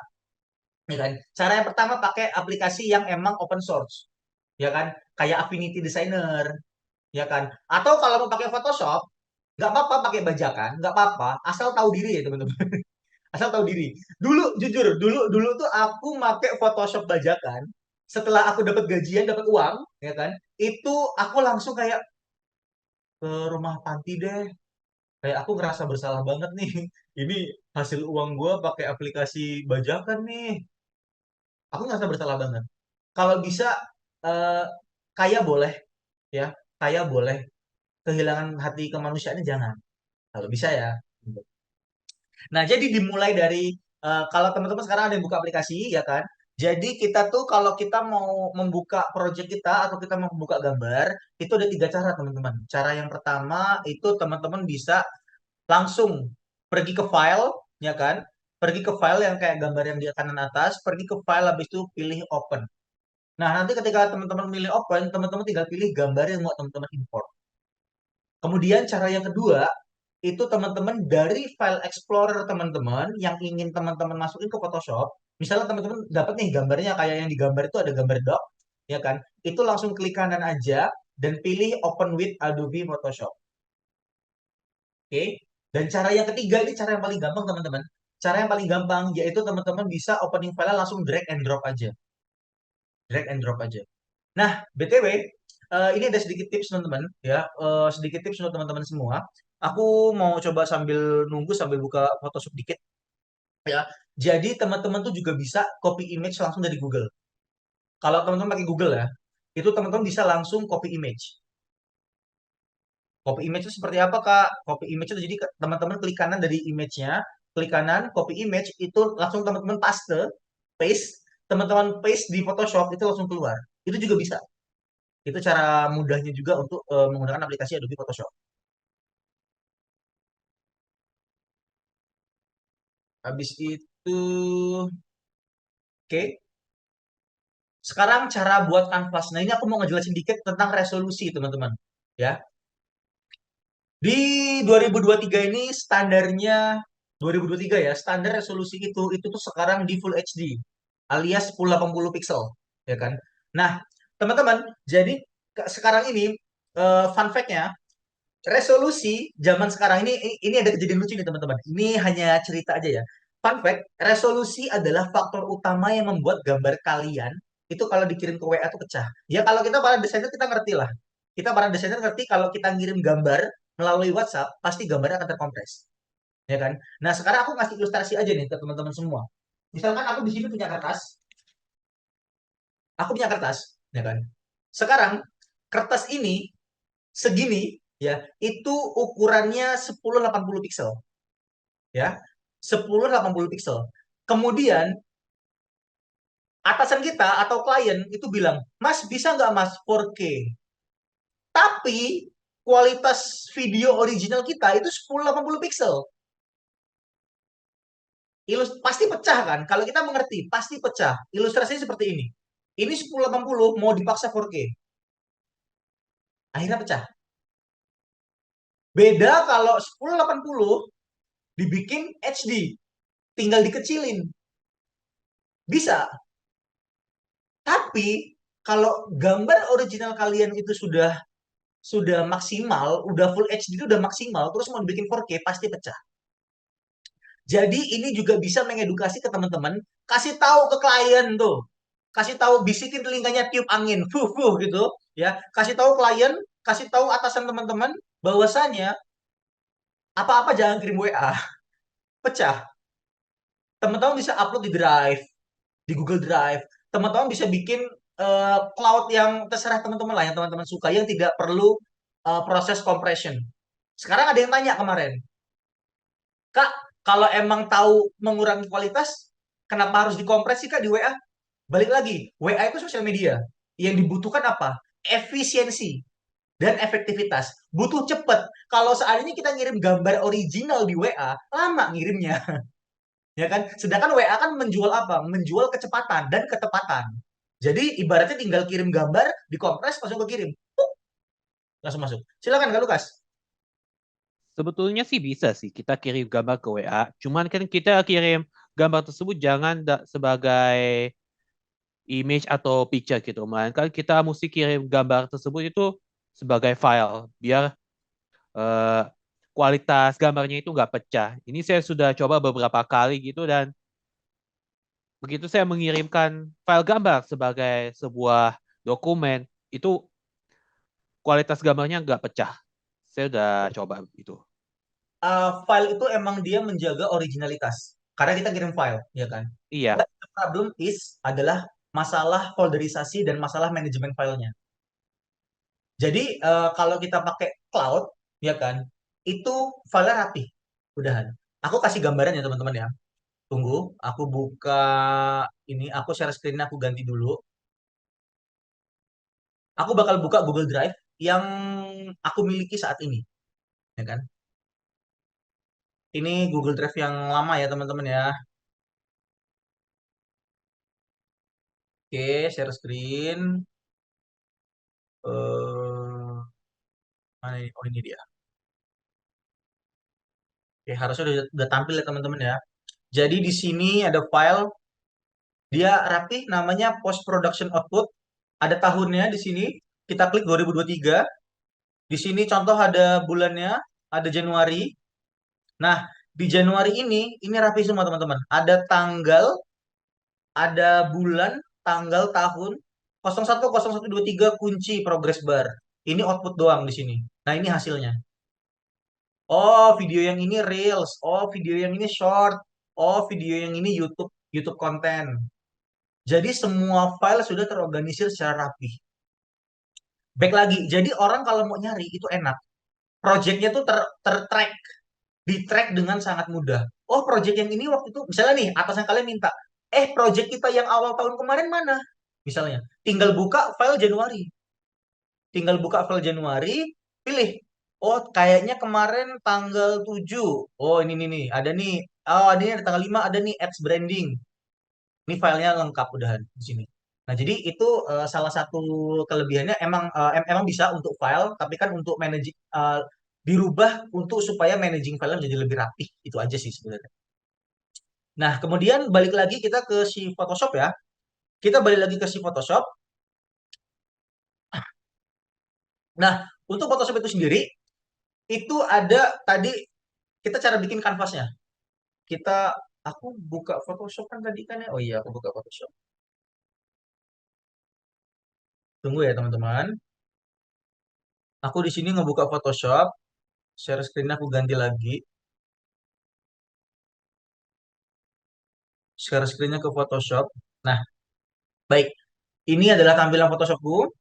[SPEAKER 1] ya kan? Cara yang pertama pakai aplikasi yang emang open source, ya kan? Kayak Affinity Designer, ya kan? Atau kalau mau pakai Photoshop, nggak apa-apa pakai bajakan, nggak apa-apa, asal tahu diri ya, teman-teman. Asal tahu diri. Dulu jujur, dulu tuh aku pakai Photoshop bajakan. Setelah aku dapat gajian, dapat uang, ya kan? Itu aku langsung kayak ke rumah panti deh. Kayak aku ngerasa bersalah banget nih. Ini hasil uang gue pakai aplikasi bajakan nih. Aku ngerasa bersalah banget. Kalau bisa, eh, kaya boleh, ya. Kaya boleh. Kehilangan hati kemanusiaannya jangan. Kalau bisa ya. Nah, jadi dimulai dari, kalau teman-teman sekarang ada yang buka aplikasi, ya kan? Jadi kita tuh kalau kita mau membuka project kita atau kita mau membuka gambar, itu ada tiga cara, teman-teman. Cara yang pertama itu teman-teman bisa langsung pergi ke file, ya kan? Pergi ke file yang kayak gambar yang di kanan atas, pergi ke file, habis itu pilih open. Nah, nanti ketika teman-teman pilih open, teman-teman tinggal pilih gambar yang mau teman-teman import. Kemudian cara yang kedua, itu teman-teman dari file explorer teman-teman yang ingin teman-teman masukin ke Photoshop. Misalnya teman-teman dapat nih gambarnya kayak yang digambar itu ada gambar doc, ya kan? Itu langsung klik kanan aja dan pilih open with Adobe Photoshop. Oke. Dan cara yang ketiga ini cara yang paling gampang, teman-teman. Cara yang paling gampang yaitu teman-teman bisa opening file langsung drag and drop aja. Drag and drop aja. Nah, BTW, ini ada sedikit tips, teman-teman, ya. Sedikit tips untuk teman-teman semua. Aku mau coba sambil nunggu sambil buka Photoshop dikit, ya. Jadi teman-teman tuh juga bisa copy image langsung dari Google. Kalau teman-teman pakai Google ya, itu teman-teman bisa langsung copy image. Copy image itu seperti apa, Kak? Copy image itu jadi teman-teman klik kanan dari image-nya, klik kanan, copy image, itu langsung teman-teman paste, teman-teman paste di Photoshop, itu langsung keluar. Itu juga bisa. Itu cara mudahnya juga untuk menggunakan aplikasi Adobe Photoshop. Habis itu, oke. Sekarang cara buat kanvas. Nah, ini aku mau ngejelasin dikit tentang resolusi, teman-teman. Ya. Di 2023 ini standarnya 2023 ya, standar resolusi itu tuh sekarang di Full HD alias 1080 pixel, ya kan? Nah, teman-teman, jadi sekarang ini fun fact-nya, resolusi zaman sekarang ini ada kejadian lucu nih, teman-teman. Ini hanya cerita aja ya. Fun fact, resolusi adalah faktor utama yang membuat gambar kalian itu kalau dikirim ke WA tuh pecah. Ya kalau kita para desainer kita ngerti lah. Kita para desainer ngerti kalau kita ngirim gambar melalui WhatsApp pasti gambarnya akan terkompres, ya kan? Nah, sekarang aku ngasih ilustrasi aja nih ke teman-teman semua. Misalkan aku di sini punya kertas, ya kan? Sekarang kertas ini segini ya, itu ukurannya 1080 pixel, ya. 1080 pixel. Kemudian atasan kita atau klien itu bilang, "Mas, bisa nggak Mas 4K?" Tapi kualitas video original kita itu 1080 pixel. Pasti pecah kan? Kalau kita mengerti, pasti pecah. Ilustrasinya seperti ini. Ini 1080 mau dipaksa 4K. Akhirnya pecah. Beda kalau 1080 dibikin HD, tinggal dikecilin. Bisa. Tapi kalau gambar original kalian itu sudah maksimal, udah full HD itu udah maksimal, terus mau dibikin 4K pasti pecah. Jadi ini juga bisa mengedukasi ke teman-teman, kasih tahu ke klien tuh. Kasih tahu, bisikin telinganya, tiup angin, fuh gitu, ya. Kasih tahu klien, kasih tahu atasan teman-teman bahwasanya apa-apa jangan kirim WA, pecah. Teman-teman bisa upload di Drive, di Google Drive. Teman-teman bisa bikin cloud yang terserah teman-teman lah, yang teman-teman suka, yang tidak perlu proses compression. Sekarang ada yang tanya kemarin, Kak, kalau emang tahu mengurangi kualitas, kenapa harus dikompresi Kak di WA? Balik lagi, WA itu sosial media. Yang dibutuhkan apa? Efisiensi dan efektivitas. Butuh cepet. Kalau seandainya kita ngirim gambar original di WA, lama ngirimnya. Ya kan? Sedangkan WA kan menjual apa? Menjual kecepatan dan ketepatan. Jadi ibaratnya tinggal kirim gambar, dikompres, langsung kekirim. Langsung masuk. Silakan Kak Lukas.
[SPEAKER 5] Sebetulnya sih bisa sih kita kirim gambar ke WA. Cuman kan kita kirim gambar tersebut jangan sebagai image atau picture gitu. Melainkan kita mesti kirim gambar tersebut itu sebagai file biar eh, kualitas gambarnya itu nggak pecah. Ini saya sudah coba beberapa kali gitu dan begitu saya mengirimkan file gambar sebagai sebuah dokumen itu kualitas gambarnya nggak pecah. Saya udah coba itu.
[SPEAKER 1] File itu emang dia menjaga originalitas. Karena kita kirim file, ya kan?
[SPEAKER 5] Iya,
[SPEAKER 1] But the problem is adalah masalah folderisasi dan masalah manajemen filenya. Jadi kalau kita pakai cloud, ya kan, itu file rapi. Udahan. Aku kasih gambaran ya teman-teman ya. Tunggu, aku buka ini, aku share screen, aku ganti dulu. Aku bakal buka Google Drive yang aku miliki saat ini, ya kan? Ini Google Drive yang lama ya teman-teman ya. Oke, share screen. Mana ini? Oh ini dia. Oke, harusnya udah tampil ya teman-teman ya. Jadi di sini ada file, dia rapi, namanya post production output. Ada tahunnya di sini. Kita klik 2023. Di sini contoh ada bulannya, ada Januari. Nah, di Januari ini rapi semua teman-teman. Ada tanggal, ada bulan, tanggal, tahun, 010123 kunci progress bar. Ini output doang di sini. Nah, ini hasilnya. Oh, video yang ini Reels. Oh, video yang ini short. Oh, video yang ini YouTube, YouTube konten. Jadi semua file sudah terorganisir secara rapi. Back lagi, jadi orang kalau mau nyari itu enak. Projectnya tuh ter-track, di-track dengan sangat mudah. Oh, project yang ini waktu itu, misalnya nih, atasan kalian minta, project kita yang awal tahun kemarin mana? Misalnya, tinggal buka file Januari. Tinggal buka file Januari, pilih. Oh, kayaknya kemarin tanggal 7. Oh, ini nih, ada nih Oh, ini ada tanggal 5 ada nih ads branding. Ini filenya lengkap udahan di sini. Nah, jadi itu salah satu kelebihannya emang bisa untuk file, tapi kan untuk managing dirubah untuk supaya managing file menjadi lebih rapih. Itu aja sih sebenarnya. Nah, kemudian balik lagi kita ke si Photoshop ya. Kita balik lagi ke si Photoshop. Nah, untuk Photoshop itu sendiri, itu ada tadi kita cara bikin kanvasnya. Aku buka Photoshop kan tadi kan ya. Oh iya, aku buka Photoshop. Tunggu ya teman-teman. Aku di sini ngebuka Photoshop. Share screen aku ganti lagi. Share screen-nya ke Photoshop. Nah, baik. Ini adalah tampilan Photoshopku,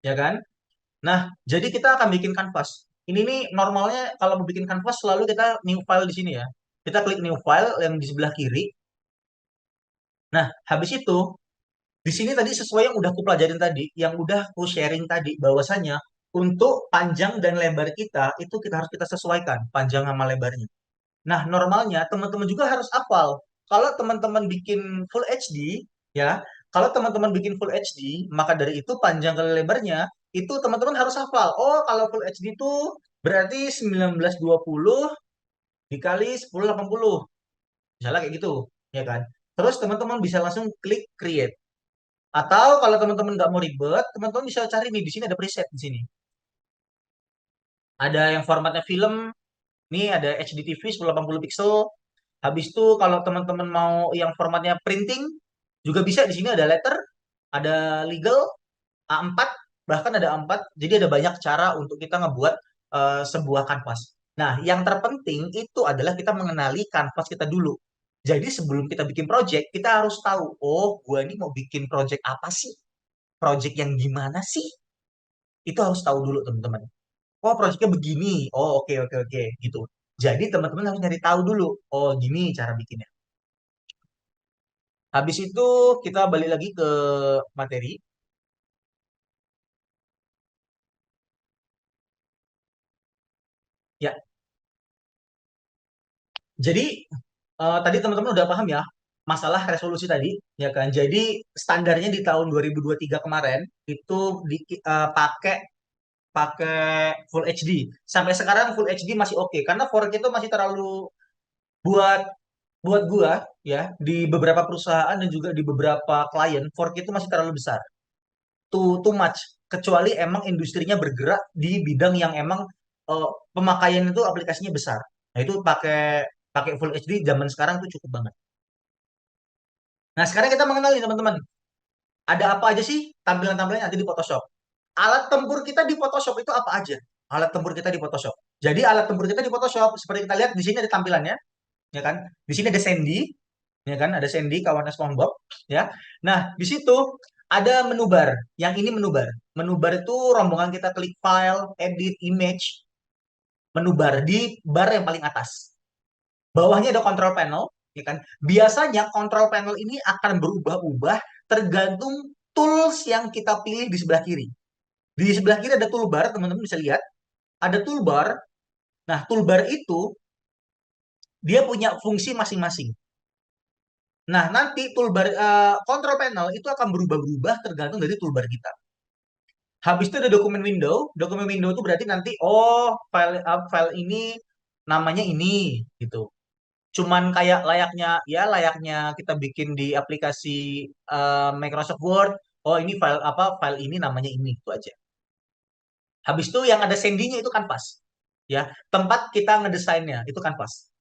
[SPEAKER 1] ya kan? Nah, jadi kita akan bikin kanvas. Ini nih normalnya kalau mau bikin kanvas selalu kita new file di sini ya. Kita klik new file yang di sebelah kiri. Nah, habis itu di sini tadi sesuai yang udah aku pelajarin tadi, yang udah aku sharing tadi, bahwasanya untuk panjang dan lebar kita itu kita harus kita sesuaikan panjang sama lebarnya. Nah, normalnya teman-teman juga harus hafal. Kalau teman-teman bikin full HD, ya, kalau teman-teman bikin full HD, maka dari itu panjang kali lebarnya itu teman-teman harus hafal. Oh, kalau full HD itu berarti 1920 dikali 1080. Misalnya kayak gitu, ya kan? Terus teman-teman bisa langsung klik create. Atau kalau teman-teman nggak mau ribet, teman-teman bisa cari nih di sini ada preset di sini. Ada yang formatnya film, nih ada HDTV 1080 pixel. Habis itu kalau teman-teman mau yang formatnya printing, juga bisa di sini ada letter, ada legal, A4, bahkan ada A4. Jadi ada banyak cara untuk kita ngebuat sebuah kanvas. Nah, yang terpenting itu adalah kita mengenali kanvas kita dulu. Jadi sebelum kita bikin project, kita harus tahu, oh, gua ini mau bikin project apa sih? Project yang gimana sih? Itu harus tahu dulu, teman-teman. Oh, projectnya begini. Oh, oke, oke, oke, gitu. Jadi teman-teman harus nyari tahu dulu. Oh, gini cara bikinnya. Habis itu kita balik lagi ke materi. Ya, jadi tadi teman-teman udah paham ya masalah resolusi tadi, ya kan? Jadi standarnya di tahun 2023 kemarin itu pakai pakai Full HD. Sampai sekarang Full HD masih oke karena 4K itu masih terlalu buat buat gua ya di beberapa perusahaan dan juga di beberapa klien 4K itu masih terlalu besar. Too much. Kecuali emang industrinya bergerak di bidang yang emang eh, pemakaian itu aplikasinya besar. Nah, itu pakai pakai Full HD zaman sekarang tuh cukup banget. Nah, sekarang kita mengenali teman-teman. Ada apa aja sih tampilan-tampilannya nanti di Photoshop? Alat tempur kita di Photoshop itu apa aja? Alat tempur kita di Photoshop. Jadi alat tempur kita di Photoshop seperti kita lihat di sini ada tampilannya, ya kan? Di sini ada Sandy, ya kan? Ada Sandy kawannya SpongeBob, ya. Nah, di situ ada menu bar. Yang ini menu bar. Menu bar itu rombongan kita klik file, edit, image, menu bar di bar yang paling atas. Bawahnya ada control panel, ya kan? Biasanya control panel ini akan berubah-ubah tergantung tools yang kita pilih di sebelah kiri. Di sebelah kiri ada toolbar, teman-teman bisa lihat. Ada toolbar. Nah, toolbar itu dia punya fungsi masing-masing. Nah, nanti toolbar control panel itu akan berubah-ubah tergantung dari toolbar kita. Habis itu ada dokumen window. Dokumen window itu berarti nanti file ini namanya ini gitu. Cuman kayak layaknya kita bikin di aplikasi Microsoft Word. Oh, ini file ini namanya ini itu aja. Habis itu yang ada sendinya itu kanvas. Ya, tempat kita ngedesainnya itu kanvas.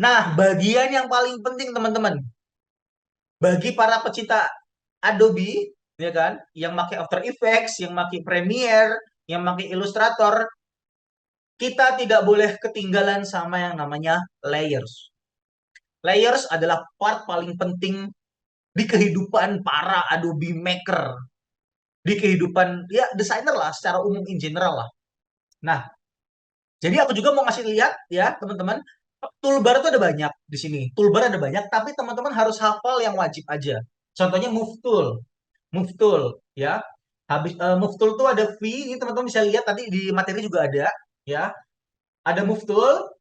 [SPEAKER 1] Nah, bagian yang paling penting teman-teman, bagi para pecinta Adobe, ya kan, yang pakai After Effects, yang pakai Premiere, yang pakai Illustrator, kita tidak boleh ketinggalan sama yang namanya layers. Layers adalah part paling penting di kehidupan para Adobe Maker, di kehidupan ya desainer lah secara umum in general lah. Nah, jadi aku juga mau ngasih lihat ya teman-teman, toolbar itu ada banyak di sini. Toolbar ada banyak, tapi teman-teman harus hafal yang wajib aja. Contohnya move tool ya. Habis move tool tuh ada V, ini teman-teman bisa lihat tadi di materi juga ada ya. Ada move tool,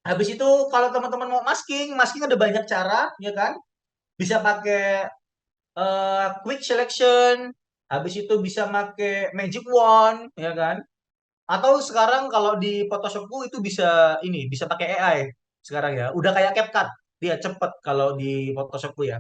[SPEAKER 1] Habis itu kalau teman-teman mau masking ada banyak cara, ya kan? Bisa pakai quick selection, habis itu bisa pakai magic wand, ya kan? Atau sekarang kalau di Photoshopku itu bisa ini, bisa pakai AI sekarang ya. Udah kayak CapCut, dia cepet kalau di Photoshopku ya.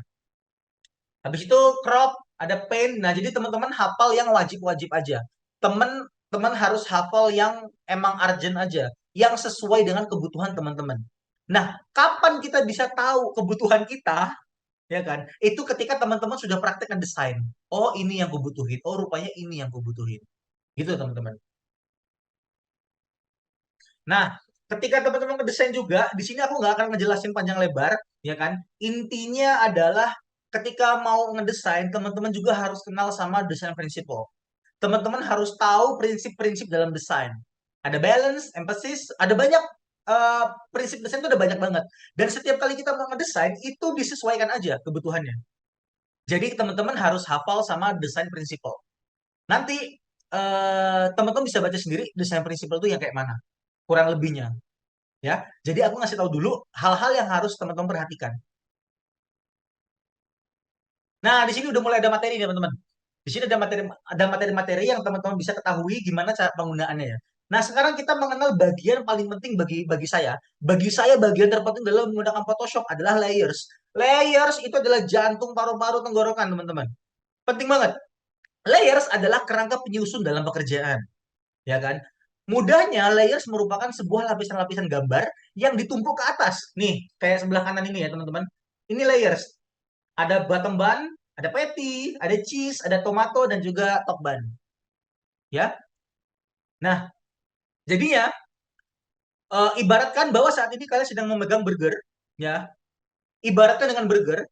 [SPEAKER 1] Habis itu crop, ada paint. Nah, jadi teman-teman hafal yang wajib-wajib aja. Teman-teman harus hafal yang emang urgent aja, yang sesuai dengan kebutuhan teman-teman. Nah, kapan kita bisa tahu kebutuhan kita, ya kan? Itu ketika teman-teman sudah praktek ngedesain. Oh, ini yang kubutuhin. Oh, rupanya ini yang kubutuhin. Gitu, teman-teman. Nah, ketika teman-teman ngedesain juga, di sini aku nggak akan ngejelasin panjang lebar, ya kan? Intinya adalah ketika mau ngedesain, teman-teman juga harus kenal sama desain prinsipal. Teman-teman harus tahu prinsip-prinsip dalam desain. Ada balance, emphasis, ada banyak prinsip desain itu ada banyak banget. Dan setiap kali kita mau ngedesain, itu disesuaikan aja kebutuhannya. Jadi teman-teman harus hafal sama desain prinsipal. Nanti teman-teman bisa baca sendiri desain prinsipal itu yang kayak mana, kurang lebihnya. Ya, jadi aku ngasih tahu dulu hal-hal yang harus teman-teman perhatikan. Nah, di sini udah mulai ada materi nih, teman-teman. Di sini ada materi-materi yang teman-teman bisa ketahui gimana cara penggunaannya ya. Nah, sekarang kita mengenal bagian paling penting bagi bagi saya. Bagi saya bagian terpenting dalam menggunakan Photoshop adalah layers. Layers itu adalah jantung paru-paru tenggorokan, teman-teman. Penting banget. Layers adalah kerangka penyusun dalam pekerjaan, ya kan? Mudahnya, layers merupakan sebuah lapisan-lapisan gambar yang ditumpuk ke atas. Nih, kayak sebelah kanan ini ya, teman-teman. Ini layers. Ada bottom bun, ada patty, ada cheese, ada tomato, dan juga top bun. Ya. Nah, jadinya ibaratkan bahwa saat ini kalian sedang memegang burger, ya. Ibaratkan dengan burger.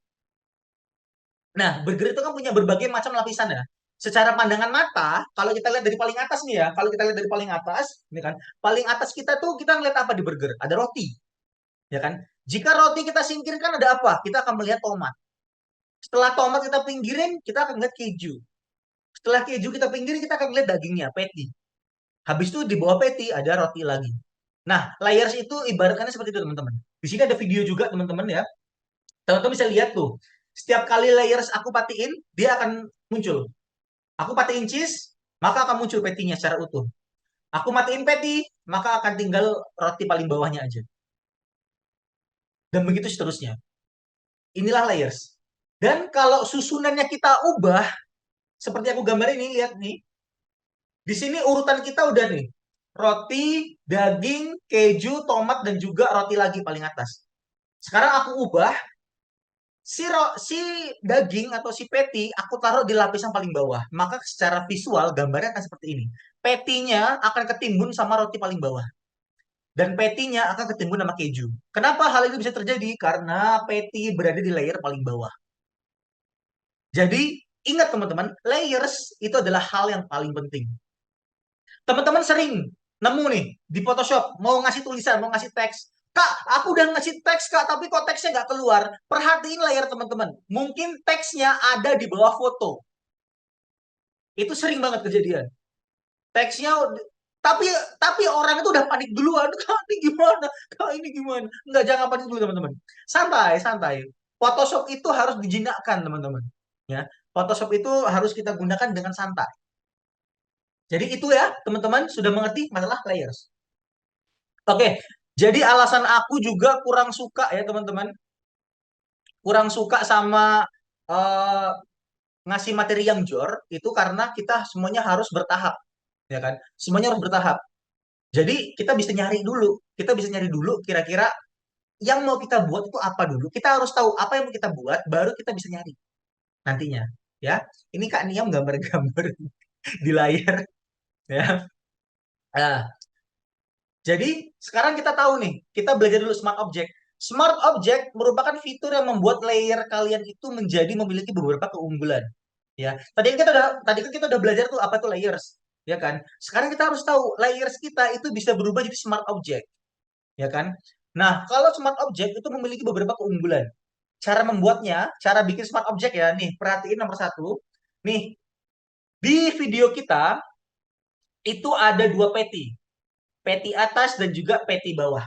[SPEAKER 1] Nah, burger itu kan punya berbagai macam lapisan ya. Secara pandangan mata, kalau kita lihat dari paling atas nih ya, kalau kita lihat dari paling atas, ini kan, paling atas kita tuh kita ngeliat apa di burger? Ada roti, ya kan? Jika roti kita singkirkan ada apa? Kita akan melihat tomat. Setelah tomat kita pinggirin, kita akan melihat keju. Setelah keju kita pinggirin, kita akan melihat dagingnya, patty. Habis itu di bawah patty ada roti lagi. Nah, layers itu ibaratkannya seperti itu, teman-teman. Di sini ada video juga, teman-teman ya. Teman-teman bisa lihat tuh. Setiap kali layers aku patiin, dia akan muncul. Aku patiin cheese, maka akan muncul patty-nya secara utuh. Aku matiin patty, maka akan tinggal roti paling bawahnya aja. Dan begitu seterusnya. Inilah layers. Dan kalau susunannya kita ubah, seperti aku gambar ini, lihat nih. Di sini urutan kita udah nih. Roti, daging, keju, tomat, dan juga roti lagi paling atas. Sekarang aku ubah, si daging atau si patty aku taruh di lapisan paling bawah. Maka secara visual gambarnya akan seperti ini. Patty-nya akan ketimbun sama roti paling bawah. Dan patty-nya akan ketimbun sama keju. Kenapa hal itu bisa terjadi? Karena patty berada di layer paling bawah. Jadi, ingat teman-teman, layers itu adalah hal yang paling penting. Teman-teman sering nemu nih di Photoshop, mau ngasih tulisan, mau ngasih teks. Kak, aku udah ngasih teks, Kak, tapi kok teksnya nggak keluar. Perhatiin layar teman-teman. Mungkin teksnya ada di bawah foto. Itu sering banget kejadian. Teksnya, tapi tapi orang itu udah panik duluan. Kak, ini gimana? Kak, ini gimana? Nggak, jangan panik dulu, teman-teman. Santai, santai. Photoshop itu harus dijinakkan, teman-teman. Ya, Photoshop itu harus kita gunakan dengan santai. Jadi itu ya, teman-teman sudah mengerti masalah layers. Oke, jadi alasan aku juga kurang suka ya, teman-teman. Kurang suka sama eh, ngasih materi yang jor itu karena kita semuanya harus bertahap, ya kan? Semuanya harus bertahap. Jadi kita bisa nyari dulu. Kita bisa nyari dulu kira-kira yang mau kita buat itu apa dulu. Kita harus tahu apa yang mau kita buat, baru kita bisa nyari nantinya. Ya, ini Kak Niam gambar-gambar di layar. Ya. Nah, jadi sekarang kita tahu nih, kita belajar dulu Smart Object. Smart Object merupakan fitur yang membuat layer kalian itu menjadi memiliki beberapa keunggulan. Ya, tadi kan kita udah belajar tuh apa tuh layers, ya kan? Sekarang kita harus tahu layers kita itu bisa berubah jadi Smart Object, ya kan? Nah, kalau Smart Object itu memiliki beberapa keunggulan. Cara membuatnya, cara bikin Smart Object ya, nih perhatiin nomor satu. Nih, di video kita itu ada dua peti. Peti atas dan juga peti bawah.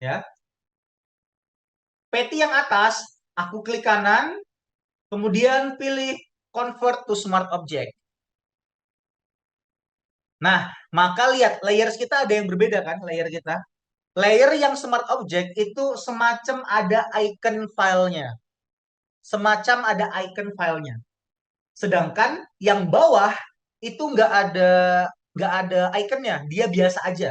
[SPEAKER 1] Ya. Peti yang atas, aku klik kanan, kemudian pilih Convert to Smart Object. Nah, maka lihat layers kita ada yang berbeda kan, layer kita. Layer yang Smart Object itu semacam ada icon filenya. Semacam ada icon filenya. Sedangkan yang bawah itu nggak ada ikonnya, dia biasa aja.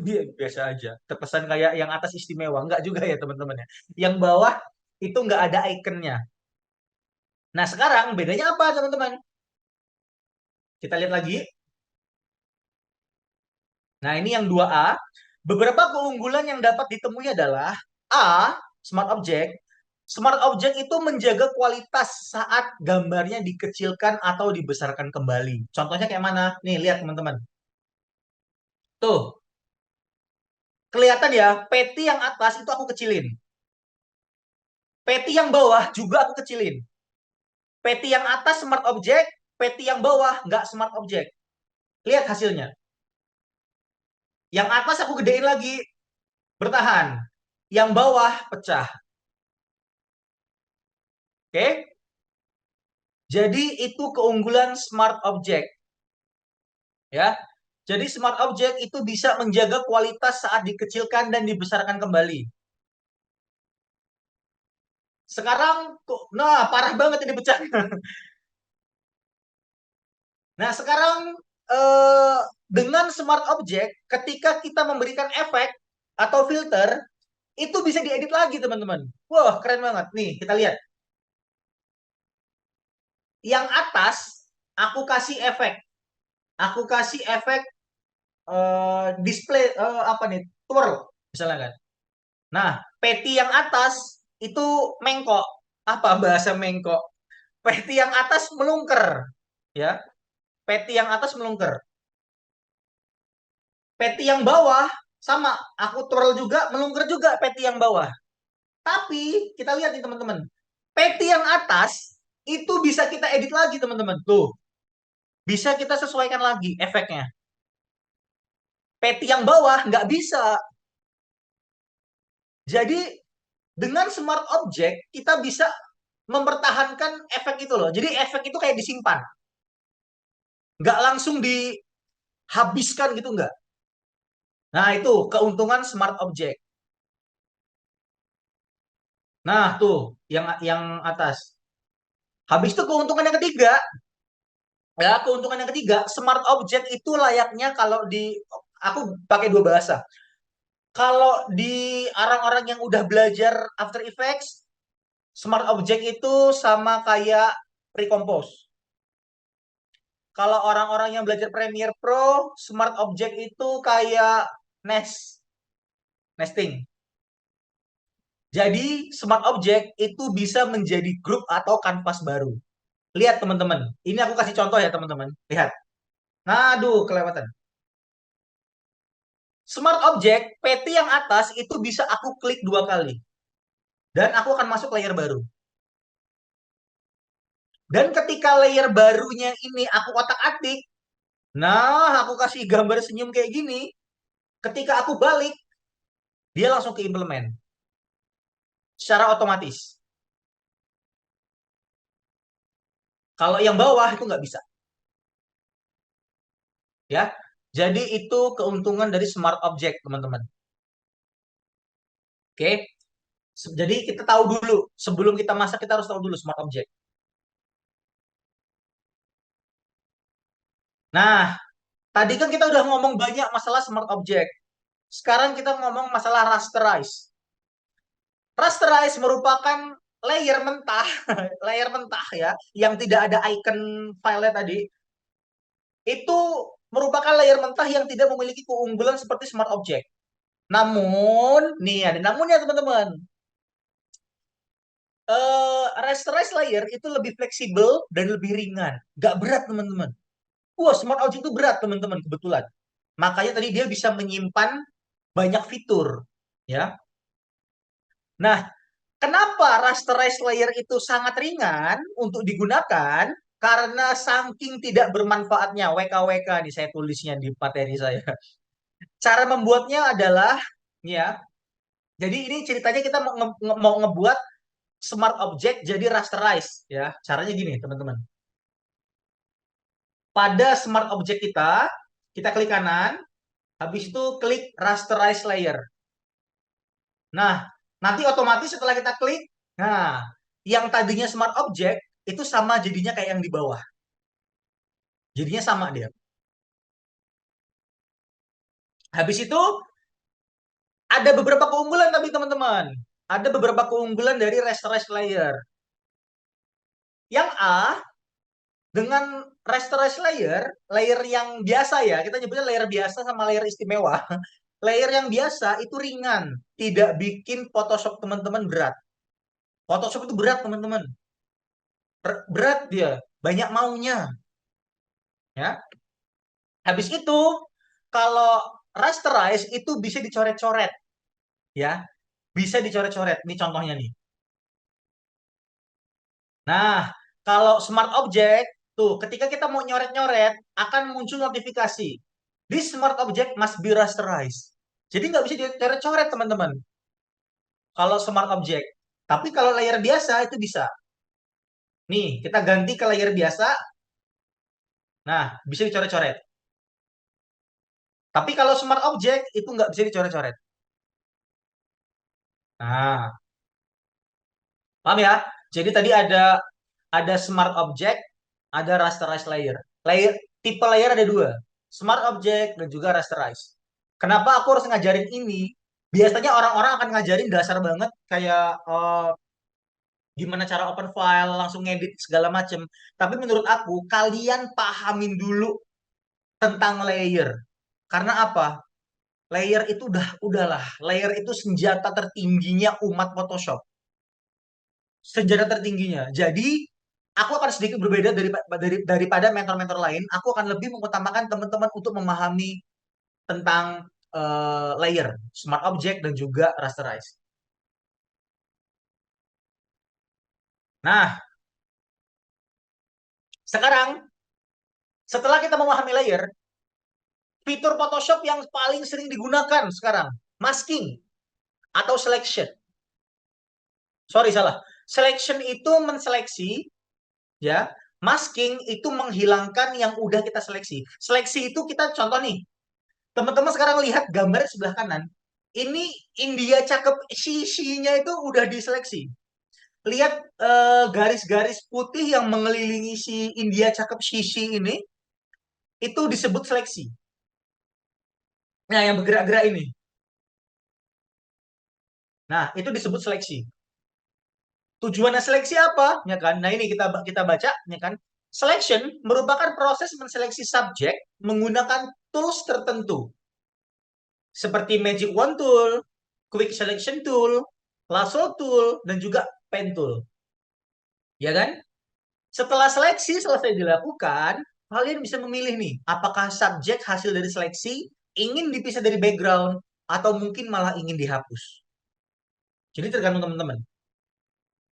[SPEAKER 1] Dia biasa aja. Terkesan kayak yang atas istimewa, nggak juga ya teman-teman ya. Yang bawah itu nggak ada ikonnya. Nah sekarang bedanya apa teman-teman? Kita lihat lagi. Nah ini yang 2A. Beberapa keunggulan yang dapat ditemui adalah A, Smart Object. Smart Object itu menjaga kualitas saat gambarnya dikecilkan atau dibesarkan kembali. Contohnya kayak mana? Nih, lihat teman-teman. Tuh, kelihatan ya, peti yang atas itu aku kecilin. Peti yang bawah juga aku kecilin. Peti yang atas Smart Object, peti yang bawah nggak Smart Object. Lihat hasilnya. Yang atas aku gedein lagi, bertahan. Yang bawah pecah. Oke? Jadi itu keunggulan Smart Object. Ya. Jadi Smart Object itu bisa menjaga kualitas saat dikecilkan dan dibesarkan kembali. Sekarang, nah parah banget ini pecah. Nah sekarang dengan Smart Object, ketika kita memberikan efek atau filter, itu bisa diedit lagi teman-teman. Wah keren banget. Nih kita lihat. Yang atas aku kasih efek. Aku kasih efek display apa nih? Twirl misalnya kan. Nah, peti yang atas itu mengkok. Apa bahasa mengkok? Peti yang atas melungker, ya. Peti yang atas melungker. Peti yang bawah sama, aku twirl juga, melungker juga peti yang bawah. Tapi kita lihat nih teman-teman. Peti yang atas itu bisa kita edit lagi teman-teman. Tuh. Bisa kita sesuaikan lagi efeknya. Peti yang bawah nggak bisa. Jadi dengan Smart Object kita bisa mempertahankan efek itu loh. Jadi efek itu kayak disimpan. Nggak langsung dihabiskan gitu nggak. Nah itu keuntungan Smart Object. Nah tuh yang atas. Habis itu keuntungan yang ketiga. Ya, keuntungan yang ketiga, Smart Object itu layaknya kalau aku pakai dua bahasa. Kalau di orang-orang yang udah belajar After Effects, Smart Object itu sama kayak Recompose. Kalau orang-orang yang belajar Premiere Pro, Smart Object itu kayak nesting. Jadi Smart Object itu bisa menjadi grup atau kanvas baru. Lihat teman-teman, ini aku kasih contoh ya teman-teman. Lihat. Nah, aduh, kelewatan. Smart Object, peti yang atas itu bisa aku klik 2 kali. Dan aku akan masuk layer baru. Dan ketika layer barunya ini aku otak-atik, nah aku kasih gambar senyum kayak gini, ketika aku balik, dia langsung ke implement. Secara otomatis. Kalau yang bawah itu nggak bisa. Ya, jadi itu keuntungan dari Smart Object, teman-teman. Oke, jadi kita tahu dulu, sebelum kita masak kita harus tahu dulu Smart Object. Nah, tadi kan kita udah ngomong banyak masalah Smart Object. Sekarang kita ngomong masalah rasterize. Rasterize merupakan layer mentah, layer mentah ya, yang tidak ada icon file tadi. Itu merupakan layer mentah yang tidak memiliki keunggulan seperti Smart Object. Namun, nih ada namunnya teman-teman. Rasterize layer itu lebih fleksibel dan lebih ringan. Gak berat teman-teman. Wah, Smart Object itu berat teman-teman kebetulan. Makanya tadi dia bisa menyimpan banyak fitur. Ya. Nah, kenapa rasterize layer itu sangat ringan untuk digunakan? Karena saking tidak bermanfaatnya WKWK nih saya tulisnya di materi saya. Cara membuatnya adalah ya, Jadi ini ceritanya kita mau ngebuat smart object jadi rasterize ya. Caranya gini, teman-teman. Pada smart object kita klik kanan, habis itu klik rasterize layer. Nah, nanti otomatis setelah kita klik, nah, yang tadinya smart object itu sama jadinya kayak yang di bawah. Jadinya sama dia. Habis itu ada beberapa keunggulan tapi teman-teman. Ada beberapa keunggulan dari rasterize layer. Yang A, dengan rasterize layer yang biasa ya, kita nyebutnya layer biasa sama layer istimewa. Layer yang biasa itu ringan, tidak bikin Photoshop teman-teman berat. Photoshop itu berat teman-teman. Berat dia, banyak maunya. Ya. Habis itu, kalau rasterize itu bisa dicoret-coret. Ya, bisa dicoret-coret. Ini contohnya nih. Nah, kalau smart object, tuh ketika kita mau nyoret-nyoret, akan muncul notifikasi. This smart object must be rasterized. Jadi nggak bisa dicoret-coret, teman-teman. Kalau smart object. Tapi kalau layer biasa, itu bisa. Nih, kita ganti ke layer biasa. Nah, bisa dicoret-coret. Tapi kalau smart object, itu nggak bisa dicoret-coret. Nah, paham ya? Jadi tadi ada smart object, ada rasterized layer. Tipe layer ada dua, smart object dan juga rasterized. Kenapa aku harus ngajarin ini? Biasanya orang-orang akan ngajarin dasar banget kayak gimana cara open file, langsung ngedit segala macem. Tapi menurut aku kalian pahamin dulu tentang layer. Karena apa? Layer itu udahlah. Layer itu senjata tertingginya umat Photoshop. Senjata tertingginya. Jadi aku akan sedikit berbeda daripada mentor-mentor lain. Aku akan lebih mengutamakan teman-teman untuk memahami tentang layer, smart object dan juga rasterize. Nah, sekarang setelah kita memahami layer, fitur Photoshop yang paling sering digunakan sekarang, masking atau selection. Sorry, salah. Selection itu menseleksi, ya. Masking itu menghilangkan yang udah kita seleksi. Seleksi itu kita contoh nih. Teman-teman sekarang lihat gambar sebelah kanan. Ini India cakep sisinya itu udah diseleksi. Lihat garis-garis putih yang mengelilingi si India cakep sisi ini, itu disebut seleksi. Nah, yang bergerak-gerak ini. Nah, itu disebut seleksi. Tujuannya seleksi apa? Ya kan? Nah, ini kita baca, ya kan? Selection merupakan proses menseleksi subjek menggunakan tools tertentu. Seperti Magic Wand Tool, Quick Selection Tool, Lasso Tool, dan juga Pen Tool. Ya kan? Setelah seleksi selesai dilakukan, kalian bisa memilih nih, apakah subjek hasil dari seleksi ingin dipisah dari background, atau mungkin malah ingin dihapus. Jadi tergantung teman-teman.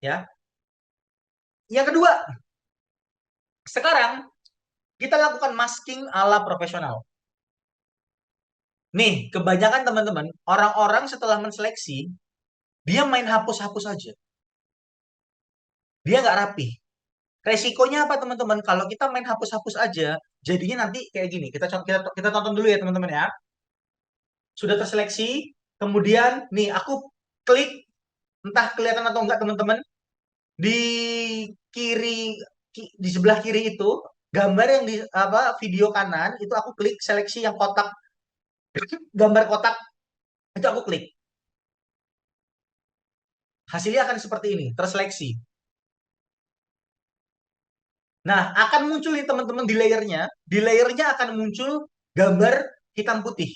[SPEAKER 1] Ya. Yang kedua, sekarang kita lakukan masking ala profesional. Nih, kebanyakan teman-teman, orang-orang setelah menseleksi, dia main hapus-hapus aja. Dia nggak rapi. Resikonya apa teman-teman? Kalau kita main hapus-hapus aja, jadinya nanti kayak gini. Kita tonton dulu ya teman-teman ya. Sudah terseleksi, kemudian nih aku klik, entah kelihatan atau enggak teman-teman, di kiri, di sebelah kiri itu gambar yang di apa video kanan itu aku klik seleksi yang kotak, gambar kotak itu aku klik. Hasilnya akan seperti ini, terseleksi. Nah, akan muncul nih teman-teman di layernya. Di layernya akan muncul gambar hitam putih.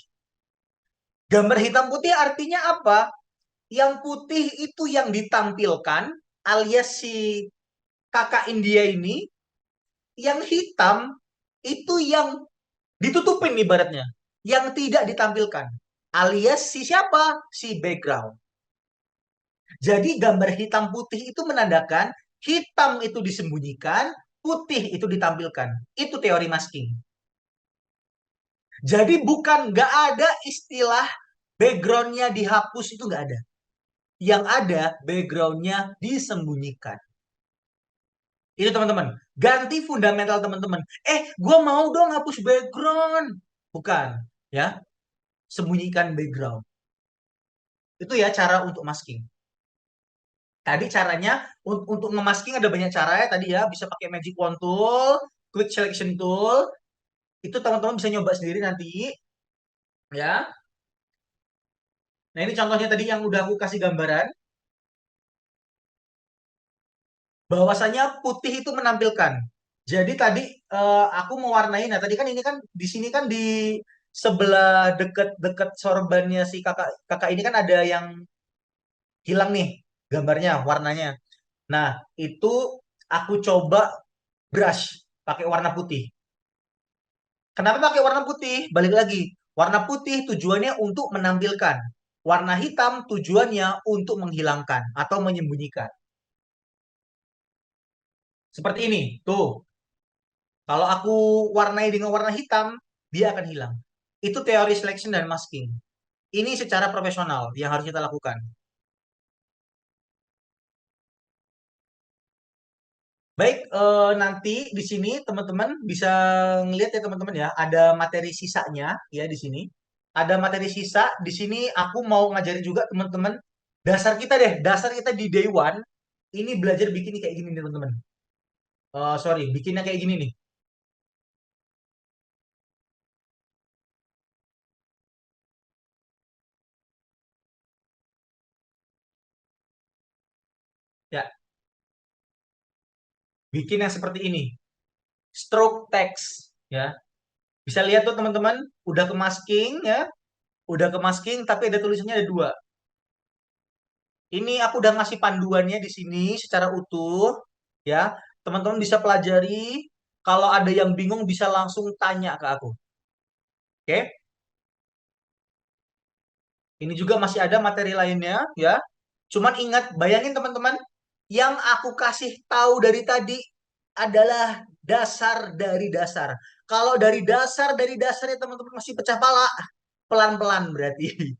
[SPEAKER 1] Gambar hitam putih artinya apa? Yang putih itu yang ditampilkan alias si kakak India ini, yang hitam itu yang ditutupin ibaratnya, yang tidak ditampilkan alias si siapa? Si background. Jadi gambar hitam putih itu menandakan hitam itu disembunyikan, putih itu ditampilkan. Itu teori masking. Jadi bukan nggak ada istilah backgroundnya dihapus, itu nggak ada. yang ada backgroundnya disembunyikan. Itu teman-teman. Ganti fundamental teman-teman. Gue mau dong hapus background. Bukan, ya. Sembunyikan background. Itu ya cara untuk masking. Tadi caranya untuk ngemasking ada banyak cara ya. Tadi ya bisa pakai Magic Wand Tool, Quick Selection Tool. Itu teman-teman bisa nyoba sendiri nanti, ya. Nah ini contohnya tadi yang udah aku kasih gambaran. Bahwasanya putih itu menampilkan. Jadi tadi aku mewarnai. Nah tadi kan ini kan di sini kan di sebelah deket-deket sorbannya si kakak kakak ini kan ada yang hilang nih gambarnya, warnanya. Nah itu aku coba brush pakai warna putih. Kenapa pakai warna putih? Balik lagi, warna putih tujuannya untuk menampilkan. Warna hitam tujuannya untuk menghilangkan atau menyembunyikan. Seperti ini, tuh. Kalau aku warnai dengan warna hitam, dia akan hilang. Itu teori selection dan masking. Ini secara profesional yang harus kita lakukan. Baik, nanti di sini teman-teman bisa ngelihat ya teman-teman ya, ada materi sisanya ya di sini. Ada materi sisa di sini aku mau ngajarin juga teman-teman dasar kita deh, dasar kita di day one ini belajar bikin kayak gini nih teman-teman. Sorry, bikinnya kayak gini nih. Ya, bikin yang seperti ini. Stroke text ya. Bisa lihat tuh teman-teman, udah ke masking ya, udah ke masking tapi ada tulisannya ada dua. Ini aku udah ngasih panduannya di sini secara utuh ya. Teman-teman bisa pelajari. Kalau ada yang bingung bisa langsung tanya ke aku. Oke? Ini juga masih ada materi lainnya ya. Cuman ingat, bayangin teman-teman, yang aku kasih tahu dari tadi adalah dasar dari dasar. Kalau dari dasarnya teman-teman masih pecah pala, pelan-pelan berarti.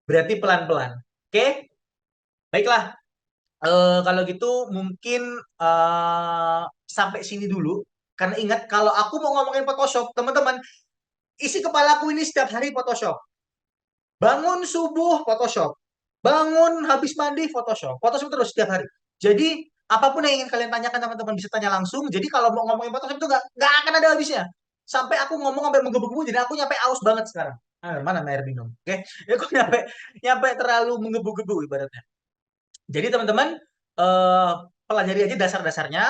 [SPEAKER 1] Berarti pelan-pelan. Oke? Baiklah. Kalau gitu mungkin eh, sampai sini dulu. Karena ingat kalau aku mau ngomongin Photoshop, teman-teman, isi kepalaku ini setiap hari Photoshop. Bangun subuh Photoshop. Bangun habis mandi Photoshop. Photoshop terus setiap hari. Jadi apapun yang ingin kalian tanyakan teman-teman bisa tanya langsung. Jadi kalau mau ngomongin Photoshop itu nggak akan ada habisnya. Sampai aku ngomong sampai menggebu-gebu. Jadi aku nyampe aus banget sekarang. Mana air minum? Oke, ya aku nyampe terlalu menggebu-gebu ibaratnya. Jadi teman-teman eh, pelajari aja dasar-dasarnya,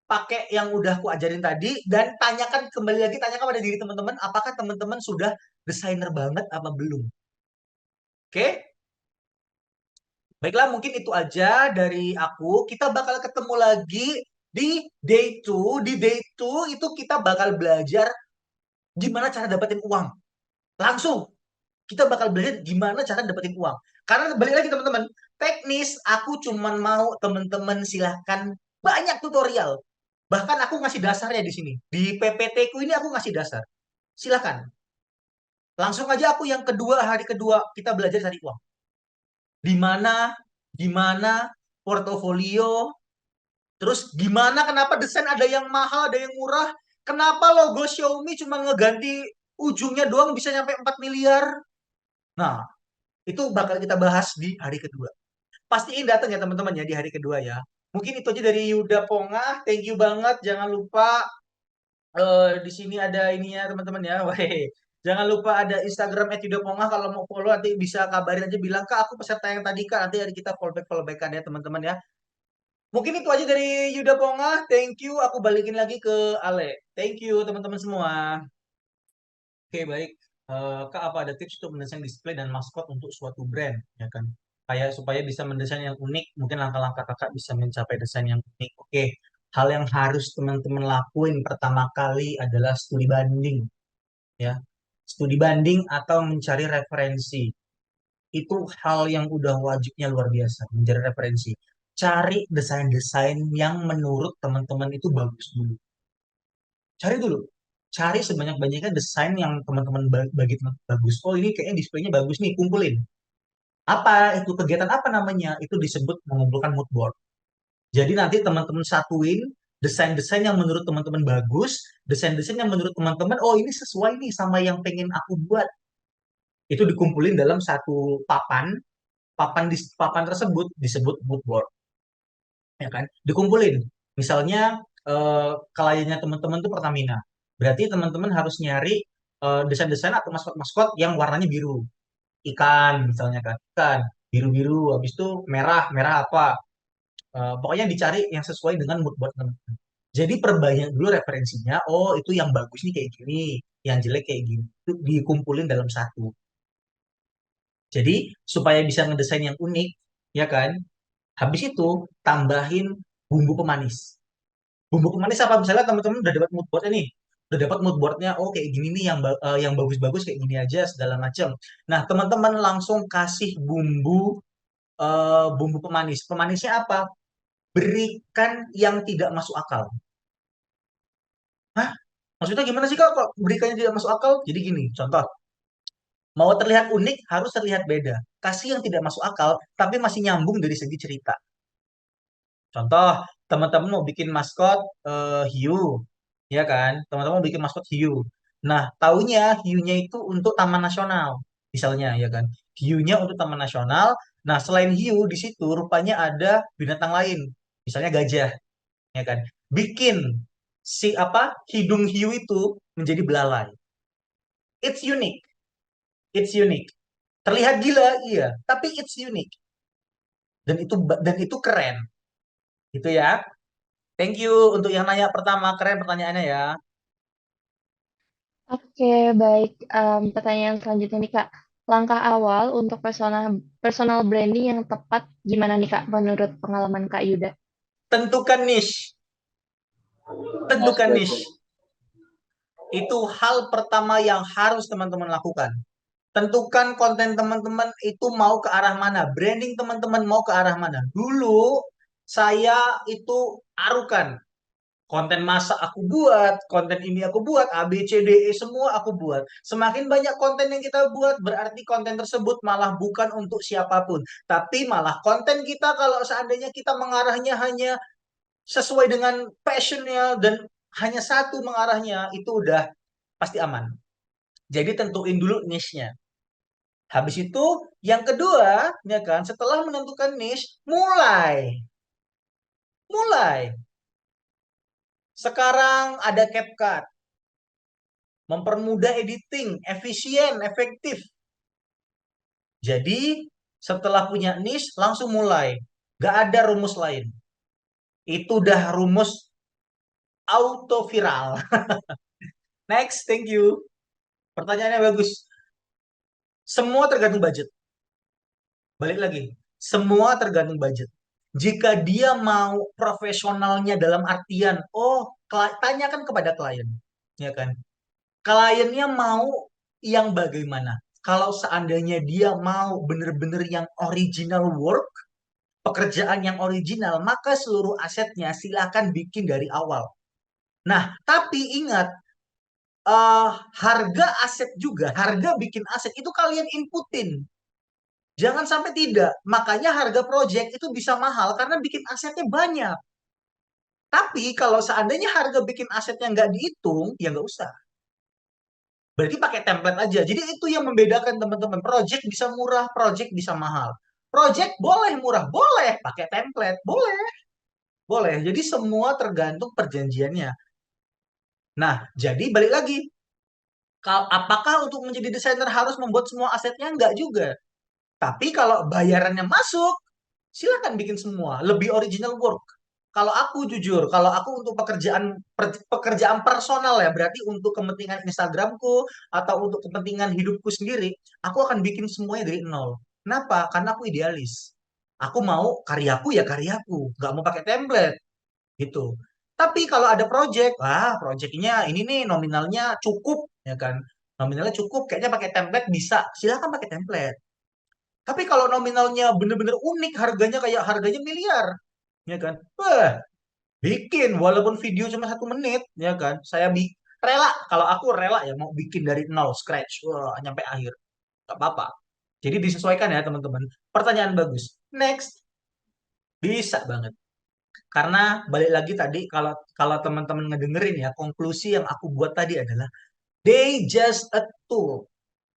[SPEAKER 1] pakai yang udah aku ajarin tadi dan tanyakan kembali lagi tanyakan pada diri teman-teman apakah teman-teman sudah desainer banget apa belum. Oke? Baiklah, mungkin itu aja dari aku. Kita bakal ketemu lagi di day 2. Di day 2 itu kita bakal belajar gimana cara dapetin uang. Langsung kita bakal belajar gimana cara dapetin uang. Karena balik lagi teman-teman, teknis aku cuman mau teman-teman silahkan banyak tutorial. Bahkan aku ngasih dasarnya di sini. Di PPT ku ini aku ngasih dasar. Silahkan. Langsung aja aku yang kedua, hari kedua kita belajar cari uang. Di mana, gimana, portofolio, terus gimana, kenapa desain ada yang mahal, ada yang murah, kenapa logo Xiaomi cuma ngeganti ujungnya doang bisa nyampe 4 miliar. Nah, itu bakal kita bahas di hari kedua. Pastiin datang ya teman-teman ya di hari kedua ya. Mungkin itu aja dari Yuda Pongah. Thank you banget. Jangan lupa di sini ada ininya teman-teman ya. Weh. Jangan lupa ada Instagram @yudapongah. Kalau mau follow nanti bisa kabarin aja bilang Kak aku peserta yang tadi Kak. Nanti hari kita fallbackan ya teman-teman ya. Mungkin itu aja dari Yuda Pongah. Thank you. Aku balikin lagi ke Ale. Thank you teman-teman semua. Oke, baik. Kak, apa ada tips untuk mendesain display dan maskot untuk suatu brand, ya kan? Kayak supaya bisa mendesain yang unik, mungkin langkah-langkah kakak bisa mencapai desain yang unik. Oke, hal yang harus teman-teman lakuin pertama kali adalah studi banding, ya. Studi banding atau mencari referensi. Itu hal yang udah wajibnya luar biasa, mencari referensi. Cari desain-desain yang menurut teman-teman itu bagus dulu. Cari dulu. Cari sebanyak-banyaknya desain yang teman-teman bagi teman bagus. Oh, ini kayaknya displaynya bagus nih, kumpulin. Apa itu kegiatan apa namanya? Itu disebut mengumpulkan mood board. Jadi nanti teman-teman satuin desain-desain yang menurut teman-teman bagus, desain-desain yang menurut teman-teman, oh ini sesuai nih sama yang pengen aku buat. Itu dikumpulin dalam satu papan, papan tersebut disebut mood board, ya kan? Dikumpulin. Misalnya kliennya teman-teman tuh Pertamina. Berarti teman-teman harus nyari desain-desain atau maskot-maskot yang warnanya biru. Ikan misalnya kan, ikan biru-biru, habis itu merah, merah apa? Pokoknya dicari yang sesuai dengan mood board teman-teman. Jadi perbanyak dulu referensinya. Oh, itu yang bagus nih kayak gini, yang jelek kayak gini. Itu dikumpulin dalam satu. Jadi supaya bisa ngedesain yang unik, ya kan? Habis itu tambahin bumbu pemanis. Bumbu pemanis apa? Misalnya teman-teman udah dapat mood boardnya nih, udah dapat mood boardnya. Oh kayak gini nih yang bagus-bagus kayak gini aja segala macam. Nah teman-teman langsung kasih bumbu pemanis. Pemanisnya apa? Berikan yang tidak masuk akal. Hah? Maksudnya gimana sih kak? Kok berikannya tidak masuk akal? Jadi gini, contoh. Mau terlihat unik, harus terlihat beda. Kasih yang tidak masuk akal, tapi masih nyambung dari segi cerita. Contoh, teman-teman mau bikin maskot hiu, ya kan? Teman-teman mau bikin maskot hiu. Nah, taunya hiunya itu untuk Taman Nasional, misalnya, ya kan? Hiunya untuk Taman Nasional. Nah, selain hiu di situ rupanya ada binatang lain, misalnya gajah, ya kan? Bikin si apa hidung hiu itu menjadi belalai. It's unique, it's unique. Terlihat gila, iya, tapi it's unique dan itu keren, gitu ya. Thank you untuk yang nanya pertama, keren pertanyaannya ya.
[SPEAKER 6] Oke, baik. Pertanyaan selanjutnya nih, Kak. Langkah awal untuk personal branding yang tepat gimana nih, Kak, menurut pengalaman Kak Yuda?
[SPEAKER 1] Tentukan niche, tentukan niche. Itu hal pertama yang harus teman-teman lakukan. Tentukan konten teman-teman itu mau ke arah mana, branding teman-teman mau ke arah mana. Dulu saya itu arukan. Konten masak aku buat, konten ini aku buat, A, B, C, D, E semua aku buat. Semakin banyak konten yang kita buat, berarti konten tersebut malah bukan untuk siapapun. Tapi malah konten kita kalau seandainya kita mengarahnya hanya sesuai dengan passionnya dan hanya satu mengarahnya, itu udah pasti aman. Jadi tentuin dulu niche-nya. Habis itu, yang kedua, ya kan, setelah menentukan niche, mulai. Mulai. Sekarang ada CapCut. Mempermudah editing, efisien, efektif. Jadi, setelah punya niche, langsung mulai. Gak ada rumus lain. Itu udah rumus auto viral. Next, thank you. Pertanyaannya bagus. Semua tergantung budget. Balik lagi, semua tergantung budget. Jika dia mau profesionalnya dalam artian, oh, tanyakan kepada klien, ya kan? Kliennya mau yang bagaimana? Kalau seandainya dia mau bener-bener yang original work, pekerjaan yang original, maka seluruh asetnya silakan bikin dari awal. Nah, tapi ingat, harga aset juga, harga bikin aset itu kalian inputin. Jangan sampai tidak. Makanya harga project itu bisa mahal karena bikin asetnya banyak. Tapi kalau seandainya harga bikin asetnya nggak dihitung, ya nggak usah. Berarti pakai template aja. Jadi itu yang membedakan teman-teman. Project bisa murah, project bisa mahal. Project boleh murah, boleh pakai template, boleh. Boleh. Jadi semua tergantung perjanjiannya. Nah, jadi balik lagi. Apakah untuk menjadi desainer harus membuat semua asetnya? Enggak juga. Tapi kalau bayarannya masuk, silakan bikin semua. Lebih original work. Kalau aku jujur, kalau aku untuk pekerjaan personal ya, berarti untuk kepentingan Instagramku atau untuk kepentingan hidupku sendiri, aku akan bikin semuanya dari nol. Kenapa? Karena aku idealis. Aku mau karyaku ya karyaku, nggak mau pakai template gitu. Tapi kalau ada project, projectnya ini nih nominalnya cukup, ya kan? Nominalnya cukup, kayaknya pakai template bisa. Silakan pakai template. Tapi kalau nominalnya bener-bener unik, harganya kayak harganya miliar, ya kan? Wah, bikin walaupun video cuma 1 menit, ya kan? Rela, kalau aku rela ya mau bikin dari nol scratch, wah, nyampe akhir, nggak apa-apa. Jadi disesuaikan ya teman-teman. Pertanyaan bagus. Next, bisa banget. Karena balik lagi tadi kalau kalau teman-teman ngedengerin ya, konklusi yang aku buat tadi adalah they just a tool.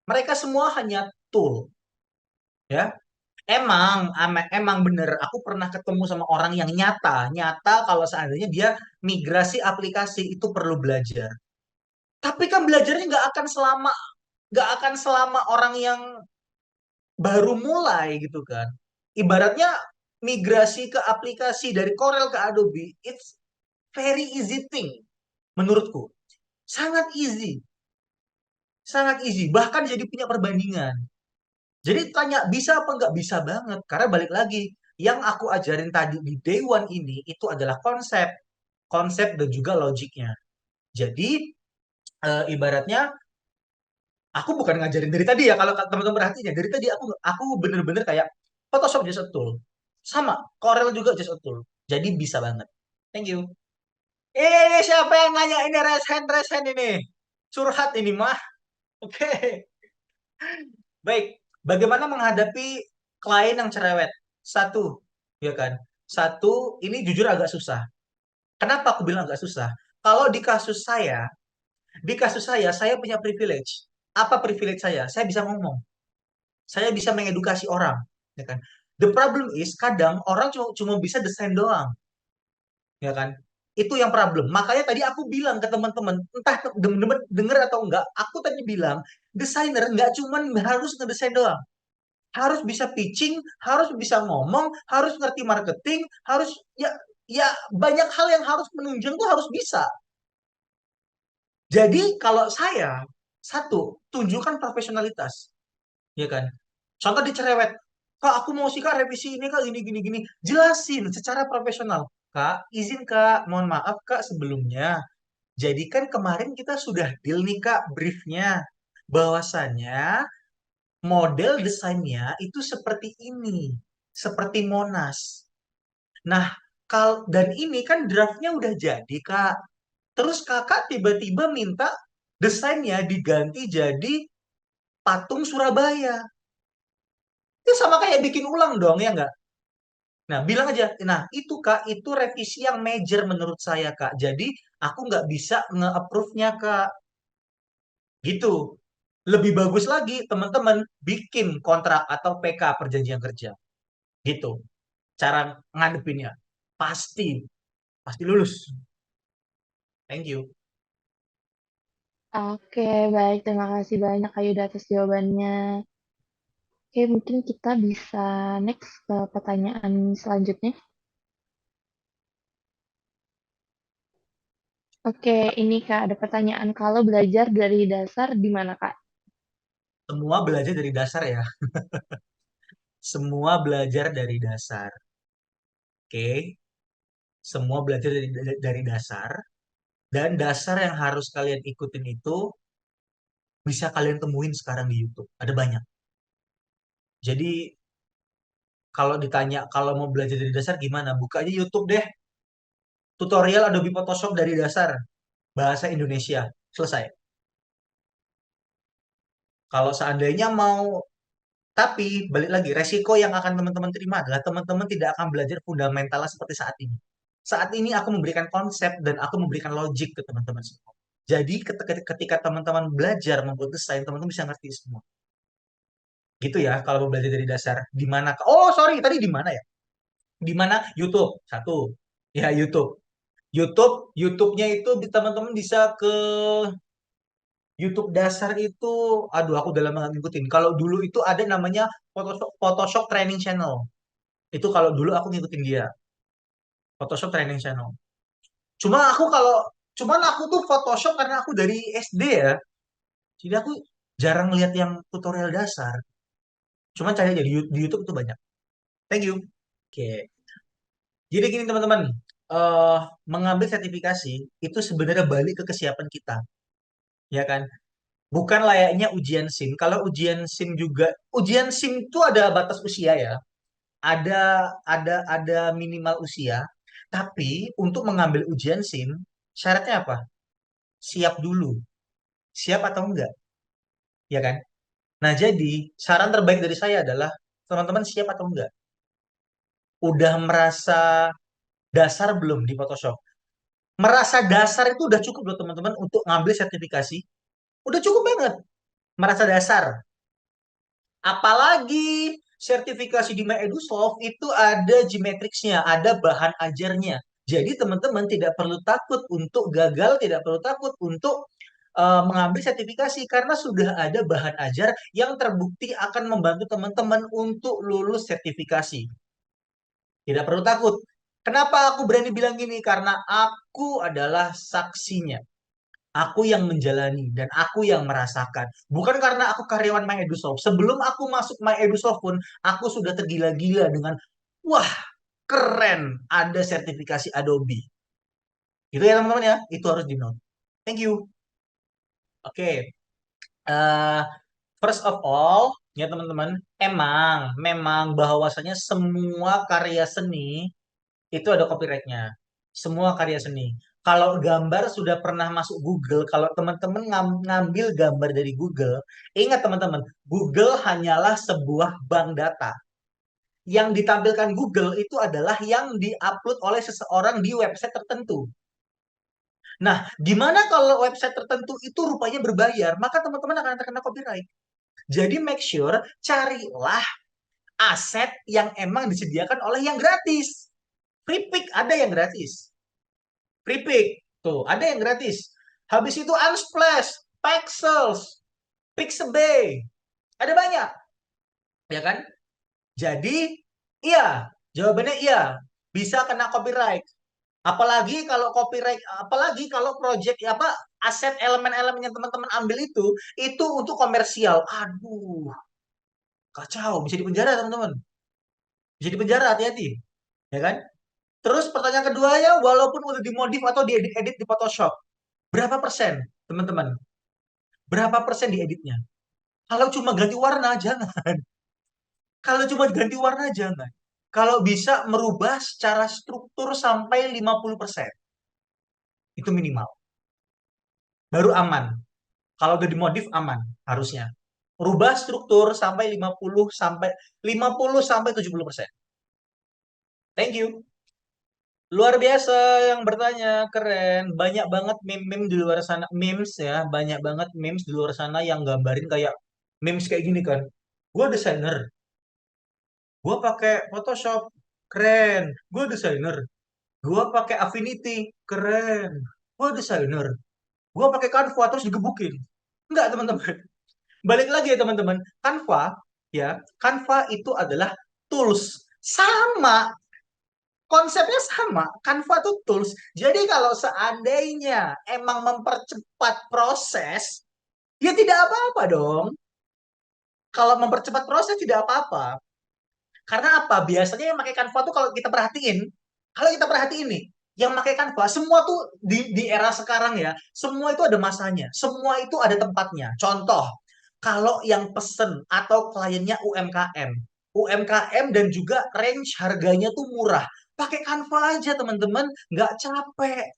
[SPEAKER 1] Mereka semua hanya tool, ya. Emang bener. Aku pernah ketemu sama orang yang nyata kalau seandainya dia migrasi aplikasi itu perlu belajar. Tapi kan belajarnya nggak akan selama orang yang baru mulai gitu kan. Ibaratnya migrasi ke aplikasi dari Corel ke Adobe, it's very easy thing menurutku. Sangat easy, sangat easy. Bahkan jadi punya perbandingan. Jadi tanya bisa apa nggak bisa banget. Karena balik lagi, yang aku ajarin tadi di day one ini itu adalah konsep, konsep dan juga logiknya. Jadi ibaratnya aku bukan ngajarin dari tadi ya kalau teman-teman perhatinya dari tadi aku bener-bener kayak Photoshop just a tool sama Corel juga just a tool jadi bisa banget. Thank you. Ini siapa yang nanya ini raise hand ini curhat ini mah. Oke. Baik, bagaimana menghadapi klien yang cerewet? Satu, ya kan? Satu, ini jujur agak susah. Kenapa aku bilang agak susah? Kalau di kasus saya punya privilege. Apa privilege saya? Saya bisa ngomong. Saya bisa mengedukasi orang, ya kan? The problem is kadang orang cuma bisa desain doang, ya kan? Itu yang problem. Makanya tadi aku bilang ke teman-teman, entah teman-teman denger atau enggak, aku tadi bilang desainer nggak cuma harus ngedesain doang, harus bisa pitching, harus bisa ngomong, harus ngerti marketing, harus ya ya banyak hal yang harus menunjang tuh harus bisa. Jadi kalau saya satu tunjukkan profesionalitas, ya kan? Contoh dicerewet, Kak, aku mau sih Kak revisi ini Kak gini gini gini. Jelasin secara profesional. Kak, izin Kak, mohon maaf Kak sebelumnya. Jadi kan kemarin kita sudah deal nih Kak briefnya. Bahwasannya model desainnya itu seperti ini. Seperti Monas. Nah, dan ini kan draftnya udah jadi Kak. Terus kakak tiba-tiba minta desainnya diganti jadi patung Surabaya. Itu sama kayak bikin ulang dong, ya nggak? Nah, bilang aja. Nah, itu Kak, itu revisi yang major menurut saya, Kak. Jadi, aku nggak bisa nge-approve-nya, Kak. Gitu. Lebih bagus lagi, teman-teman bikin kontrak atau PK, perjanjian kerja. Gitu. Cara ngadepinnya. Pasti. Pasti lulus. Thank you.
[SPEAKER 6] Oke, baik. Terima kasih banyak Kak Yuda atas jawabannya. Oke, mungkin kita bisa next ke pertanyaan selanjutnya. Oke, ini Kak, ada pertanyaan. Kalau belajar dari dasar di mana Kak?
[SPEAKER 1] Semua belajar dari dasar ya. Semua belajar dari dasar. Oke. Semua belajar dari dasar. Dan dasar yang harus kalian ikutin itu bisa kalian temuin sekarang di YouTube. Ada banyak. Jadi kalau ditanya kalau mau belajar dari dasar gimana? Buka aja YouTube deh. Tutorial Adobe Photoshop dari dasar. Bahasa Indonesia. Selesai. Kalau seandainya mau, tapi balik lagi, resiko yang akan teman-teman terima adalah teman-teman tidak akan belajar fundamentalnya seperti saat ini. Saat ini aku memberikan konsep dan aku memberikan logik ke teman-teman semua. Jadi ketika teman-teman belajar membuat desain, teman-teman bisa ngerti semua. Gitu ya, kalau mau belajar dari dasar. Di mana? Oh, sorry, tadi di mana ya? Di mana? YouTube. Satu. Ya, YouTube. YouTube-nya itu teman-teman bisa ke YouTube dasar itu, aduh aku udah lama nggak ngikutin. Kalau dulu itu ada namanya Photoshop Training Channel. Itu kalau dulu aku ngikutin dia, Photoshop Training Channel. Cuma aku kalau, cuman aku tuh Photoshop karena aku dari SD ya. Jadi aku jarang lihat yang tutorial dasar. Cuman cari aja di YouTube itu banyak. Thank you. Oke. Jadi gini teman-teman, eh mengambil sertifikasi itu sebenarnya balik ke kesiapan kita, ya kan? Bukan layaknya ujian SIM. Kalau ujian SIM itu ada batas usia ya. Ada ada minimal usia. Tapi untuk mengambil ujian SIM, syaratnya apa? Siap dulu. Siap atau enggak? Ya kan? Nah, jadi saran terbaik dari saya adalah teman-teman siap atau enggak? Udah merasa dasar belum di Photoshop? Merasa dasar itu udah cukup loh teman-teman untuk ngambil sertifikasi. Udah cukup banget merasa dasar. Apalagi sertifikasi di MyEdusoft itu ada Gmatrix-nya, ada bahan ajarnya. Jadi teman-teman tidak perlu takut untuk gagal, tidak perlu takut untuk mengambil sertifikasi karena sudah ada bahan ajar yang terbukti akan membantu teman-teman untuk lulus sertifikasi. Tidak perlu takut. Kenapa aku berani bilang gini? Karena aku adalah saksinya. Aku yang menjalani dan aku yang merasakan. Bukan karena aku karyawan MyEdusoft. Sebelum aku masuk MyEdusoft pun, aku sudah tergila-gila dengan, wah, keren, ada sertifikasi Adobe. Itu ya teman-teman ya, itu harus di-note. Thank you. Oke, eh, first of all, ya teman-teman, memang bahwasanya semua karya seni itu ada copyright-nya. Semua karya seni. Kalau gambar sudah pernah masuk Google, kalau teman-teman ngambil gambar dari Google, ingat teman-teman, Google hanyalah sebuah bank data. Yang ditampilkan Google itu adalah yang diupload oleh seseorang di website tertentu. Nah, gimana kalau website tertentu itu rupanya berbayar? Maka teman-teman akan terkena copyright. Jadi make sure carilah aset yang emang disediakan oleh yang gratis. Free pick ada yang gratis. Free pick. Tuh, ada yang gratis. Habis itu Unsplash, Pexels, Pixabay. Ada banyak. Ya kan? Jadi, iya. Jawabannya iya. Bisa kena copyright. Apalagi kalau project apa aset elemen-elemen yang teman-teman ambil itu untuk komersial. Aduh, kacau, bisa dipenjara teman-teman. Bisa dipenjara, hati-hati. Ya kan? Terus pertanyaan keduanya, walaupun udah dimodif atau diedit-edit di Photoshop, berapa persen, teman-teman? Berapa persen dieditnya? Kalau cuma ganti warna, jangan. Kalau cuma ganti warna, jangan. Kalau bisa merubah secara struktur sampai 50%. Itu minimal. Baru aman. Kalau udah dimodif, aman. Harusnya. Rubah struktur sampai 50 sampai 70%. Thank you. Luar biasa yang bertanya, keren. Banyak banget meme-meme di luar sana, memes ya, banyak banget memes di luar sana yang gambarin kayak memes kayak gini kan. Gue desainer, gue pakai Photoshop, keren. Gue desainer, gue pakai Affinity, keren. Gue desainer, gue pakai Canva terus digebukin. Enggak, teman-teman. Balik lagi ya, teman-teman. Canva, ya, Canva itu adalah tools. Sama konsepnya sama, Canva tuh tools. Jadi kalau seandainya emang mempercepat proses, ya tidak apa-apa dong. Kalau mempercepat proses tidak apa-apa. Karena apa? Biasanya yang pakai Canva tuh kalau kita perhatiin nih, yang pakai Canva, semua tuh di era sekarang ya, semua itu ada masanya, semua itu ada tempatnya. Contoh, kalau yang pesen atau kliennya UMKM dan juga range harganya tuh murah, pakai Canva aja teman-teman, nggak capek,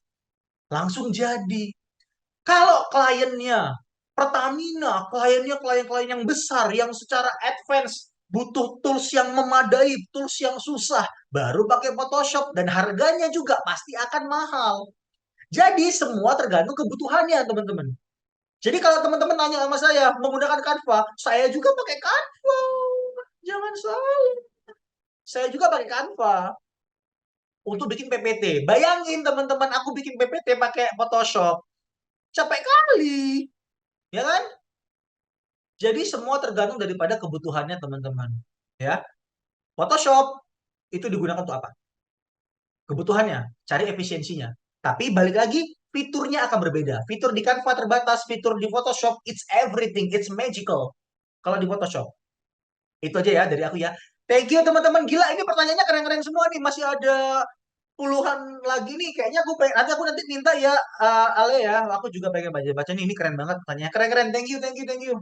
[SPEAKER 1] langsung jadi. Kalau kliennya Pertamina, kliennya klien-klien yang besar, yang secara advance, butuh tools yang memadai, tools yang susah, baru pakai Photoshop, dan harganya juga pasti akan mahal. Jadi semua tergantung kebutuhannya, teman-teman. Jadi kalau teman-teman nanya sama saya, menggunakan Canva, saya juga pakai Canva. Jangan salah. Saya juga pakai Canva untuk bikin PPT. Bayangin teman-teman, aku bikin PPT pakai Photoshop. Capek kali. Ya kan? Jadi semua tergantung daripada kebutuhannya teman-teman. Ya, Photoshop itu digunakan untuk apa? Kebutuhannya, cari efisiensinya. Tapi balik lagi, fiturnya akan berbeda. Fitur di Canva terbatas, fitur di Photoshop, it's everything, it's magical. Kalau di Photoshop. Itu aja ya dari aku ya. Thank you teman-teman. Gila, ini pertanyaannya keren-keren semua nih. Masih ada puluhan lagi nih. Kayaknya nanti aku minta ya Ale ya. Aku juga pengen baca-baca nih. Ini keren banget pertanyaannya. Keren-keren. Thank you, thank you, thank you.